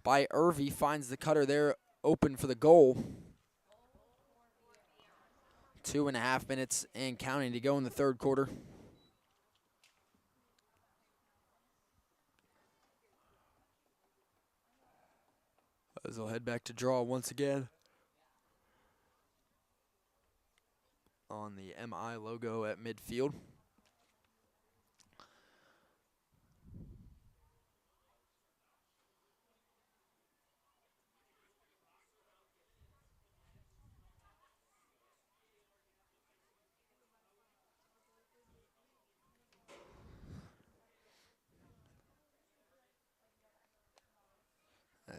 by Irvey. Finds the cutter there open for the goal. 2.5 minutes and counting to go in the third quarter. As they'll head back to draw once again on the MI logo at midfield.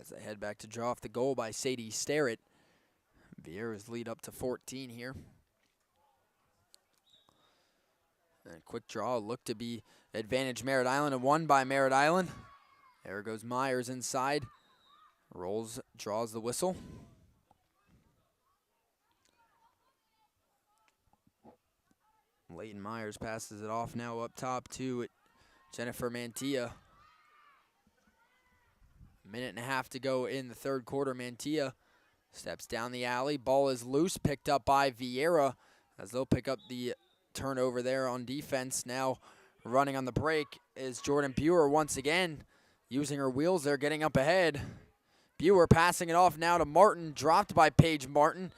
as they head back to draw off the goal by Sadie Starrett. Viera's lead up to 14 here. And quick draw looked to be advantage Merritt Island and won by Merritt Island. There goes Myers inside. Rolls, draws the whistle. Leighton Myers passes it off now up top to Jennifer Mantilla. Minute and a half to go in the third quarter. Mantilla steps down the alley. Ball is loose, picked up by Viera as they'll pick up the turnover there on defense. Now running on the break is Jordan Buer once again, using her wheels there, getting up ahead. Buer passing it off now to Martin, dropped by Paige Martin.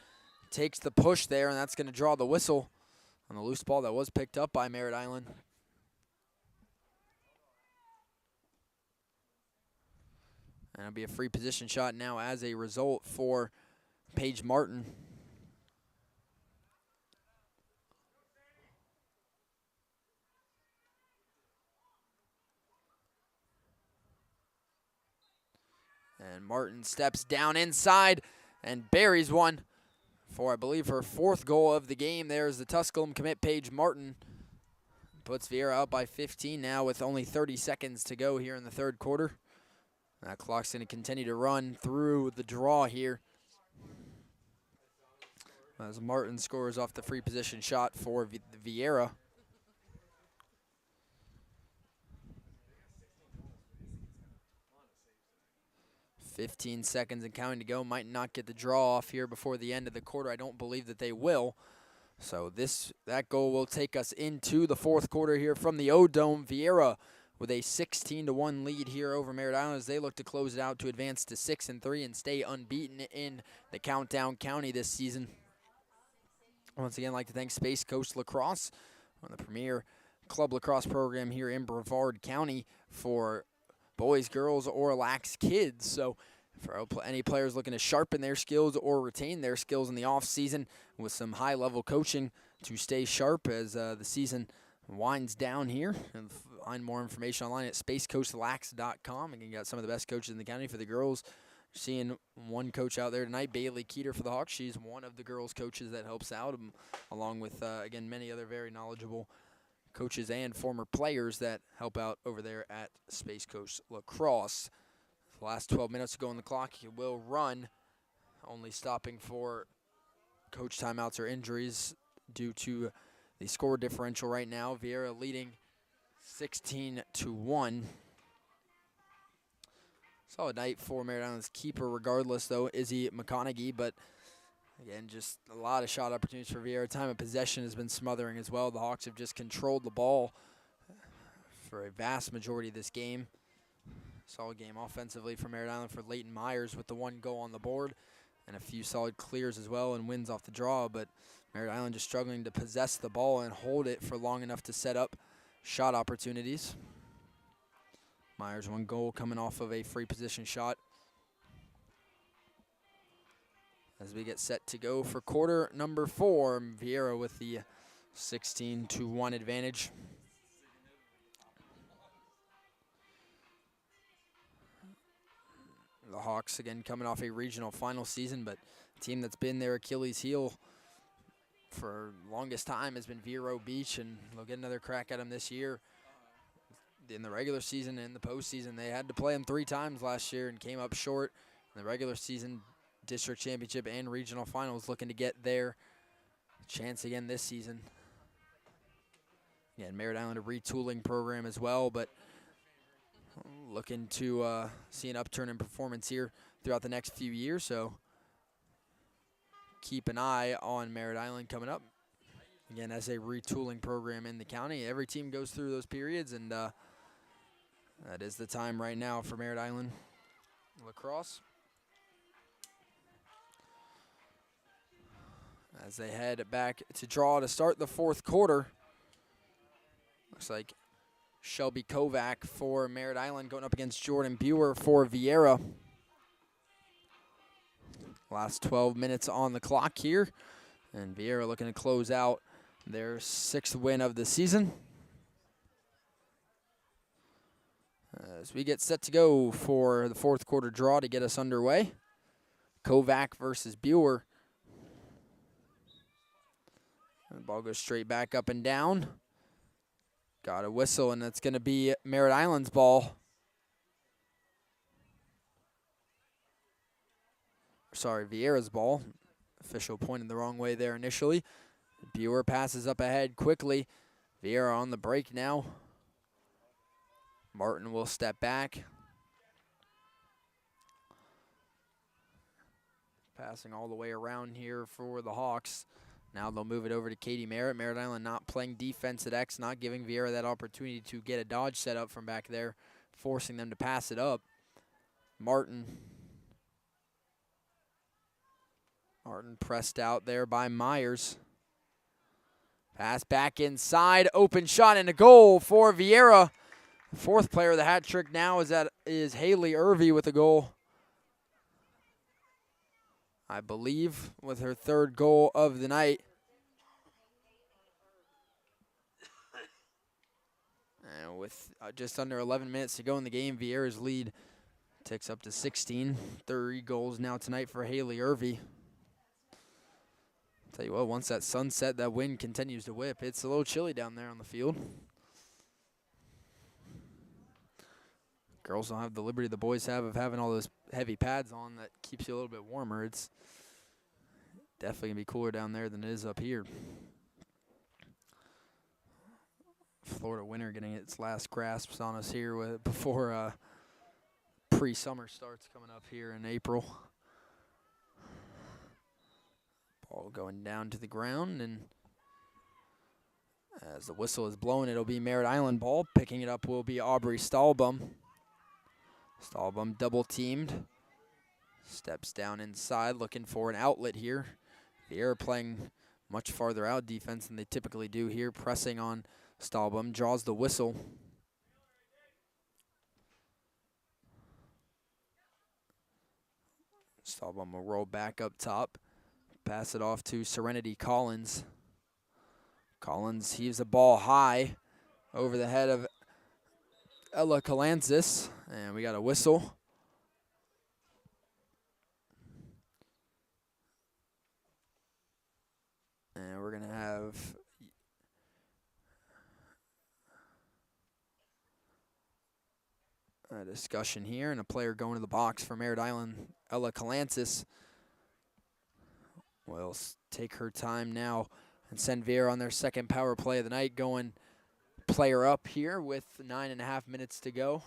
Takes the push there, and that's going to draw the whistle on the loose ball that was picked up by Merritt Island. And it'll be a free position shot now as a result for Paige Martin. And Martin steps down inside and buries one for, I believe, her fourth goal of the game. There's the Tusculum commit, Paige Martin. Puts Viera out by 15 now with only 30 seconds to go here in the third quarter. That clock's going to continue to run through the draw here as Martin scores off the free position shot for Viera. .15 seconds and counting to go. Might not get the draw off here before the end of the quarter. I don't believe that they will. So that goal will take us into the fourth quarter here from the O-Dome. Viera with a 16-1 lead here over Merritt Island as they look to close it out to advance to 6-3 and stay unbeaten in the Countdown County this season. Once again, I'd like to thank Space Coast Lacrosse, one of the premier club lacrosse program here in Brevard County for boys, girls, or lax kids. So for any players looking to sharpen their skills or retain their skills in the off season with some high-level coaching to stay sharp as the season winds down here. And find more information online at spacecoastlax.com. And you got some of the best coaches in the county for the girls. Seeing one coach out there tonight, Bailey Keeter for the Hawks. She's one of the girls' coaches that helps out, along with, again, many other very knowledgeable coaches and former players that help out over there at Space Coast Lacrosse. The last 12 minutes to go on the clock. It will run, only stopping for coach timeouts or injuries due to the score differential right now. Viera leading 16-1. Solid night for Merritt Island's keeper regardless, though, Izzy McConaughey, but again, just a lot of shot opportunities for Viera. Time of possession has been smothering as well. The Hawks have just controlled the ball for a vast majority of this game. Solid game offensively for Merritt Island for Leighton Myers with the one goal on the board and a few solid clears as well and wins off the draw. But Merritt Island just struggling to possess the ball and hold it for long enough to set up shot opportunities. Myers one goal coming off of a free position shot. As we get set to go for quarter number 4, Viera with the 16-1 advantage. The Hawks, again, coming off a regional final season, but a team that's been their Achilles heel for longest time has been Vero Beach, and they'll get another crack at them this year. In the regular season and the postseason, they had to play them 3 times last year and came up short in the regular season. District championship and regional finals, looking to get their chance again this season. Again, Merritt Island a retooling program as well, but looking to see an upturn in performance here throughout the next few years. So keep an eye on Merritt Island coming up. Again, as a retooling program in the county, every team goes through those periods, and that is the time right now for Merritt Island lacrosse. As they head back to draw to start the fourth quarter. Looks like Shelby Kovac for Merritt Island going up against Jordan Buer for Viera. Last 12 minutes on the clock here. And Viera looking to close out their 6th win of the season. As we get set to go for the fourth quarter draw to get us underway. Kovac versus Buer. The ball goes straight back up and down. Got a whistle, and that's going to be Merritt Island's ball. Sorry, Viera's ball. Official pointed the wrong way there initially. Buer passes up ahead quickly. Viera on the break now. Martin will step back. Passing all the way around here for the Hawks. Now they'll move it over to Katie Merritt. Merritt Island not playing defense at X, not giving Viera that opportunity to get a dodge set up from back there, forcing them to pass it up. Martin pressed out there by Myers. Pass back inside, open shot and a goal for Viera. The fourth player of the hat trick now is Haley Irvey with a goal. I believe with her third goal of the night. And with just under 11 minutes to go in the game, Viera's lead ticks up to 16. 3 goals now tonight for Haley Irvey. Tell you what, once that sunset, that wind continues to whip. It's a little chilly down there on the field. Girls don't have the liberty the boys have of having all those heavy pads on that keeps you a little bit warmer. It's definitely going to be cooler down there than it is up here. Florida winter getting its last grasps on us here before pre-summer starts coming up here in April. Ball going down to the ground, and as the whistle is blown, it'll be Merritt Island ball. Picking it up will be Aubrey Stahlbaum. Stahlbaum double teamed. Steps down inside, looking for an outlet here. Viera playing much farther out defense than they typically do here. Pressing on Stahlbaum, draws the whistle. Stahlbaum will roll back up top. Pass it off to Serenity Collins. Collins heaves the ball high over the head of Ella Kalantzis, and we got a whistle. And we're going to have a discussion here, and a player going to the box for Merritt Island, Ella Kalantzis. Will take her time now and send Viera on their second power play of the night, going player up here with 9.5 minutes to go.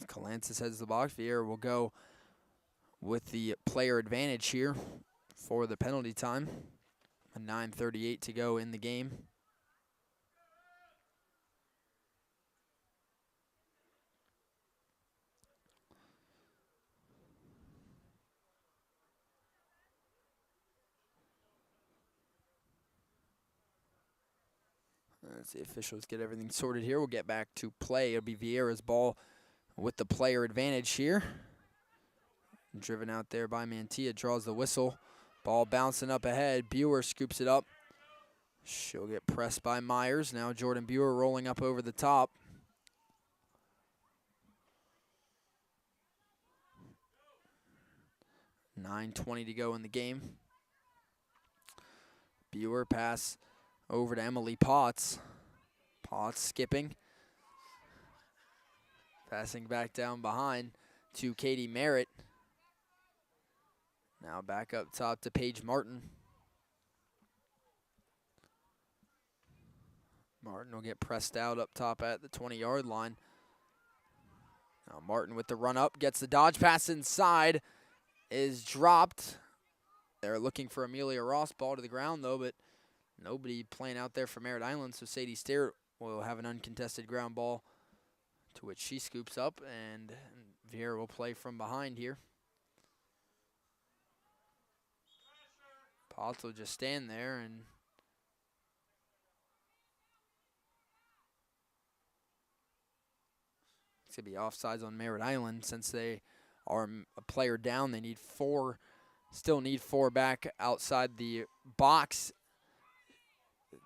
Kalantzis heads the box. Viera will go with the player advantage here for the penalty time. 9:38 to go in the game. As the officials get everything sorted here, we'll get back to play. It'll be Viera's ball with the player advantage here. Driven out there by Mantilla, draws the whistle. Ball bouncing up ahead. Buer scoops it up. She'll get pressed by Myers. Now Jordan Buer rolling up over the top. .9:20 to go in the game. Buer pass over to Emily Potts. Potts skipping. Passing back down behind to Katie Merritt. Now back up top to Paige Martin. Martin will get pressed out up top at the 20-yard line. Now Martin with the run up, gets the dodge pass inside, is dropped. They're looking for Amelia Ross, ball to the ground though, but nobody playing out there for Merritt Island, so Sadie Sterrett will have an uncontested ground ball, to which she scoops up, and Viera will play from behind here. Potts will just stand there, and It's going to be offsides on Merritt Island since they are a player down. They need 4, still need 4 back outside the box.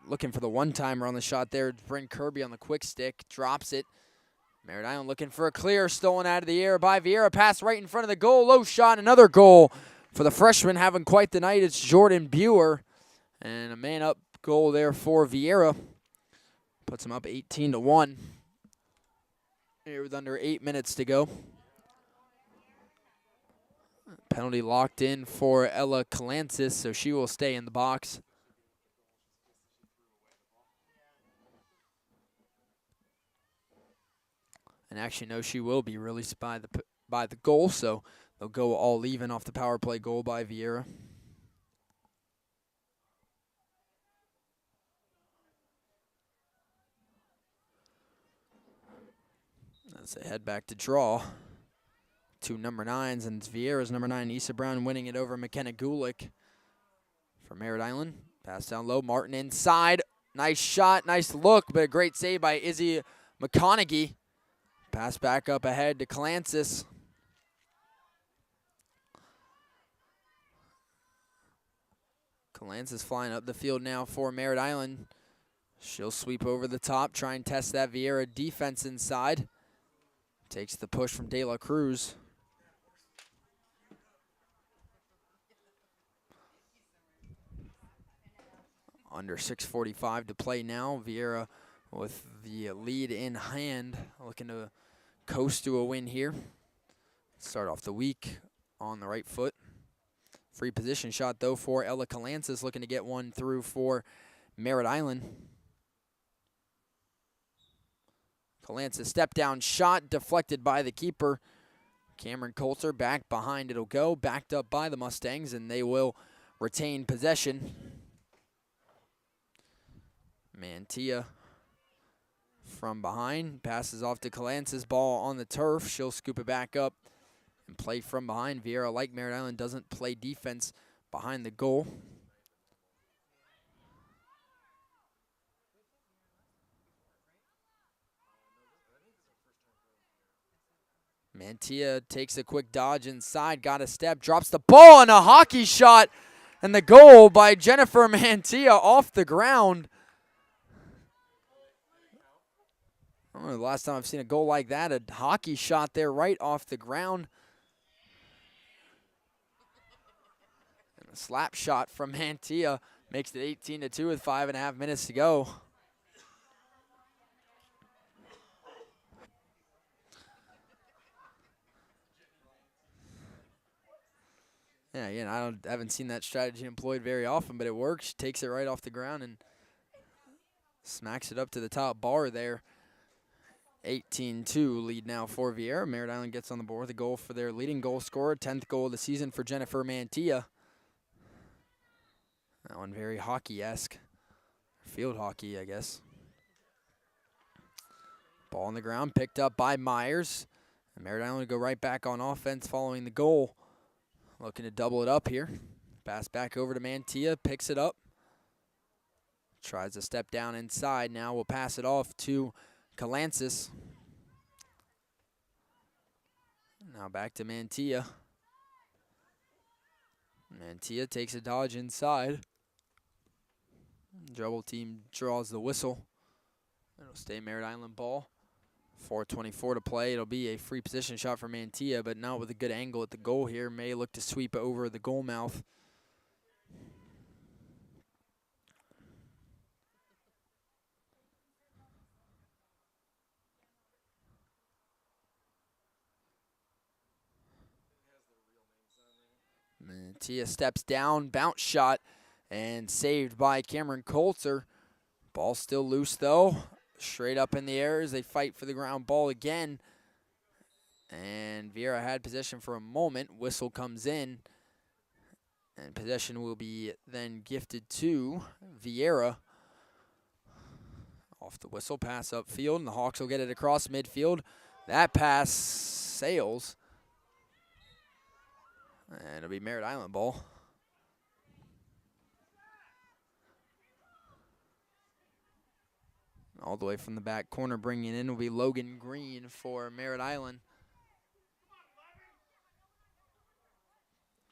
Looking for the one-timer on the shot there. Bryn Kirby on the quick stick, drops it. Merritt Island looking for a clear, stolen out of the air by Viera. Pass right in front of the goal. Low shot, another goal for the freshman having quite the night. It's Jordan Buer. And a man-up goal there for Viera. Puts him up 18-1. Here with under 8 minutes to go. Penalty locked in for Ella Calancis, so she will stay in the box. And actually, no, she will be released by the goal, so they'll go all even off the power play goal by Viera. As they head back to draw. 2 number 9s, and it's Viera's number 9, Issa Brown, winning it over McKenna Gulick for Merritt Island. Pass down low, Martin inside. Nice shot, nice look, but a great save by Izzy McConaughey. Pass back up ahead to Calancis. Calancis flying up the field now for Merritt Island. She'll sweep over the top, try and test that Viera defense inside. Takes the push from De La Cruz. Under 6:45 to play now. Viera with the lead in hand, looking to coast to a win here. Start off the week on the right foot. Free position shot, though, for Ella Calancis, looking to get one through for Merritt Island. Calancis step down shot, deflected by the keeper. Cameron Coulter back behind it'll go, backed up by the Mustangs, and they will retain possession. Mantia from behind, passes off to Calancis, ball on the turf. She'll scoop it back up and play from behind. Viera, like Merritt Island, doesn't play defense behind the goal. Mantia takes a quick dodge inside, got a step, drops the ball, and a hockey shot, and the goal by Jennifer Mantia off the ground. I don't know the last time I've seen a goal like that, a hockey shot there right off the ground. And a slap shot from Mantia makes it 18-2 with 5.5 minutes to go. Yeah, again, I haven't seen that strategy employed very often, but it works. Takes it right off the ground and smacks it up to the top bar there. 18-2 lead now for Viera. Merritt Island gets on the board with a goal for their leading goal scorer, 10th goal of the season for Jennifer Mantia. That one very hockey-esque. Field hockey, I guess. Ball on the ground, picked up by Myers. And Merritt Island will go right back on offense following the goal. Looking to double it up here. Pass back over to Mantia, picks it up. Tries to step down inside. Now we'll pass it off to Calancis. Now back to Mantia. Mantia takes a dodge inside. Double team draws the whistle. It'll stay Merritt Island ball. 4:24 to play. It'll be a free position shot for Mantia, but not with a good angle at the goal here. May look to sweep over the goal mouth. Mantia steps down, bounce shot, and saved by Cameron Coulter. Ball still loose, though. Straight up in the air as they fight for the ground ball again. And Viera had possession for a moment. Whistle comes in. And possession will be then gifted to Viera. Off the whistle, pass upfield, and the Hawks will get it across midfield. That pass sails. And it'll be Merritt Island ball. All the way from the back corner, bringing in will be Logan Green for Merritt Island.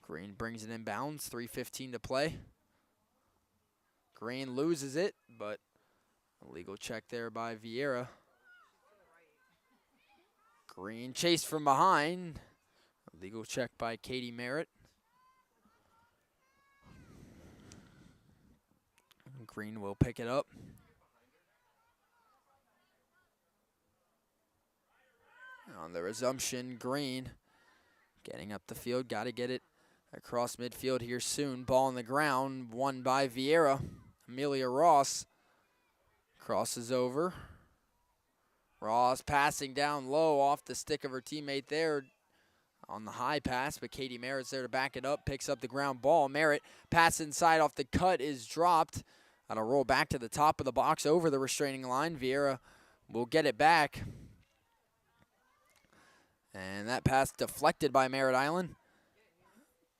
Green brings it in bounds, 3:15 to play. Green loses it, but a legal check there by Viera. Green chased from behind. A legal check by Katie Merritt. Green will pick it up. On the resumption, Green getting up the field. Got to get it across midfield here soon. Ball on the ground, won by Viera. Amelia Ross crosses over. Ross passing down low off the stick of her teammate there on the high pass, but Katie Merritt's there to back it up, picks up the ground ball. Merritt pass inside off the cut is dropped. On a roll back to the top of the box over the restraining line. Viera will get it back. And that pass deflected by Merritt Island.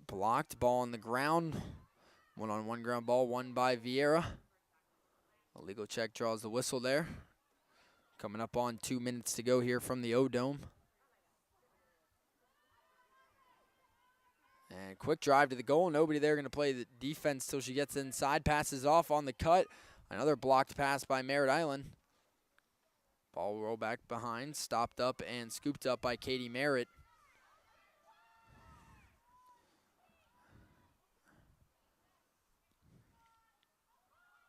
Blocked, ball on the ground. One-on-one ground ball won by Viera. A legal check draws the whistle there. Coming up on 2 minutes to go here from the O-Dome. And quick drive to the goal. Nobody there going to play the defense till she gets inside. Passes off on the cut. Another blocked pass by Merritt Island. Ball roll back behind. Stopped up and scooped up by Katie Merritt.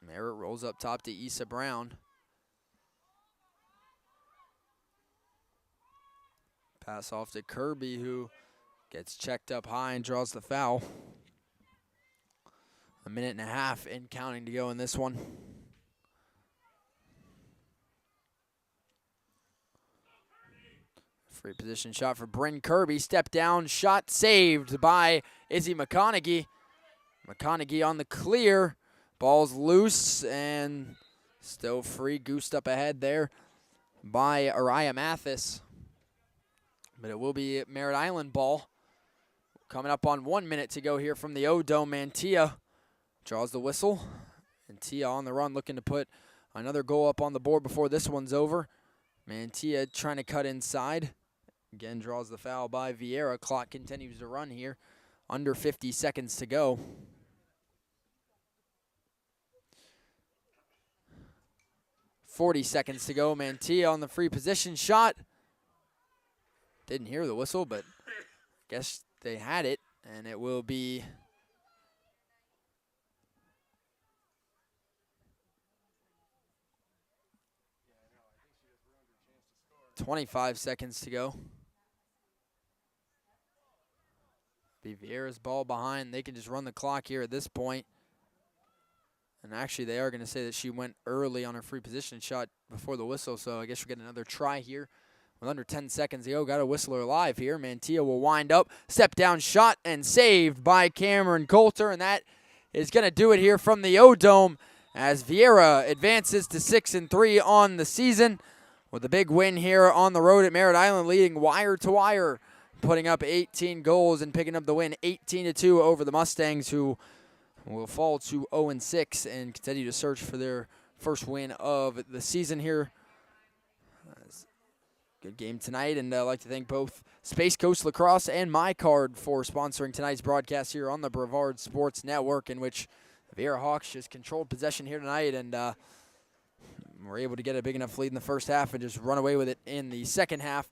Merritt rolls up top to Issa Brown. Pass off to Kirby, who gets checked up high and draws the foul. 1.5 minutes and counting to go in this one. Free position shot for Bryn Kirby. Step down shot saved by Izzy McConaughey. McConaughey on the clear. Ball's loose and still free. Goosed up ahead there by Araya Mathis. But it will be Merritt Island ball. Coming up on 1 minute to go here from the O-Dome. Mantia draws the whistle. And Tia on the run looking to put another goal up on the board before this one's over. Mantia trying to cut inside. Again, draws the foul by Viera. Clock continues to run here. Under 50 seconds to go. .40 to go. Mantia on the free position shot. Didn't hear the whistle, but guess they had it, and it will be 25 seconds to go. Be Viera's ball behind. They can just run the clock here at this point. And actually, they are going to say that she went early on her free position shot before the whistle, so I guess we'll get another try here. With under 10 seconds to go, got a whistler live here. Mantia will wind up, step down shot, and saved by Cameron Coulter. And that is going to do it here from the O-Dome as Viera advances to 6-3 on the season with a big win here on the road at Merritt Island, leading wire to wire, putting up 18 goals and picking up the win 18-2 over the Mustangs, who will fall to 0-6 and continue to search for their first win of the season here. Good game tonight, and I'd like to thank both Space Coast Lacrosse and MyCard for sponsoring tonight's broadcast here on the Brevard Sports Network, in which the Viera Hawks just controlled possession here tonight and were able to get a big enough lead in the first half and just run away with it in the second half.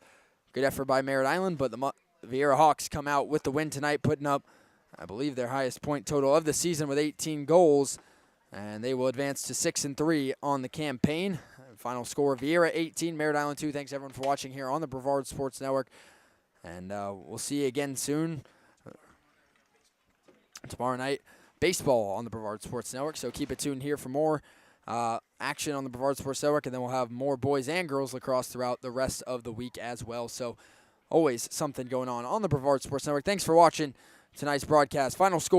Good effort by Merritt Island, but the Viera Hawks come out with the win tonight, putting up, I believe, their highest point total of the season with 18 goals, and they will advance to 6-3 on the campaign. Final score, Viera 18, Merritt Island 2. Thanks, everyone, for watching here on the Brevard Sports Network. And we'll see you again soon. Tomorrow night, baseball on the Brevard Sports Network. So keep it tuned here for more action on the Brevard Sports Network. And then we'll have more boys and girls lacrosse throughout the rest of the week as well. So always something going on the Brevard Sports Network. Thanks for watching tonight's broadcast. Final score.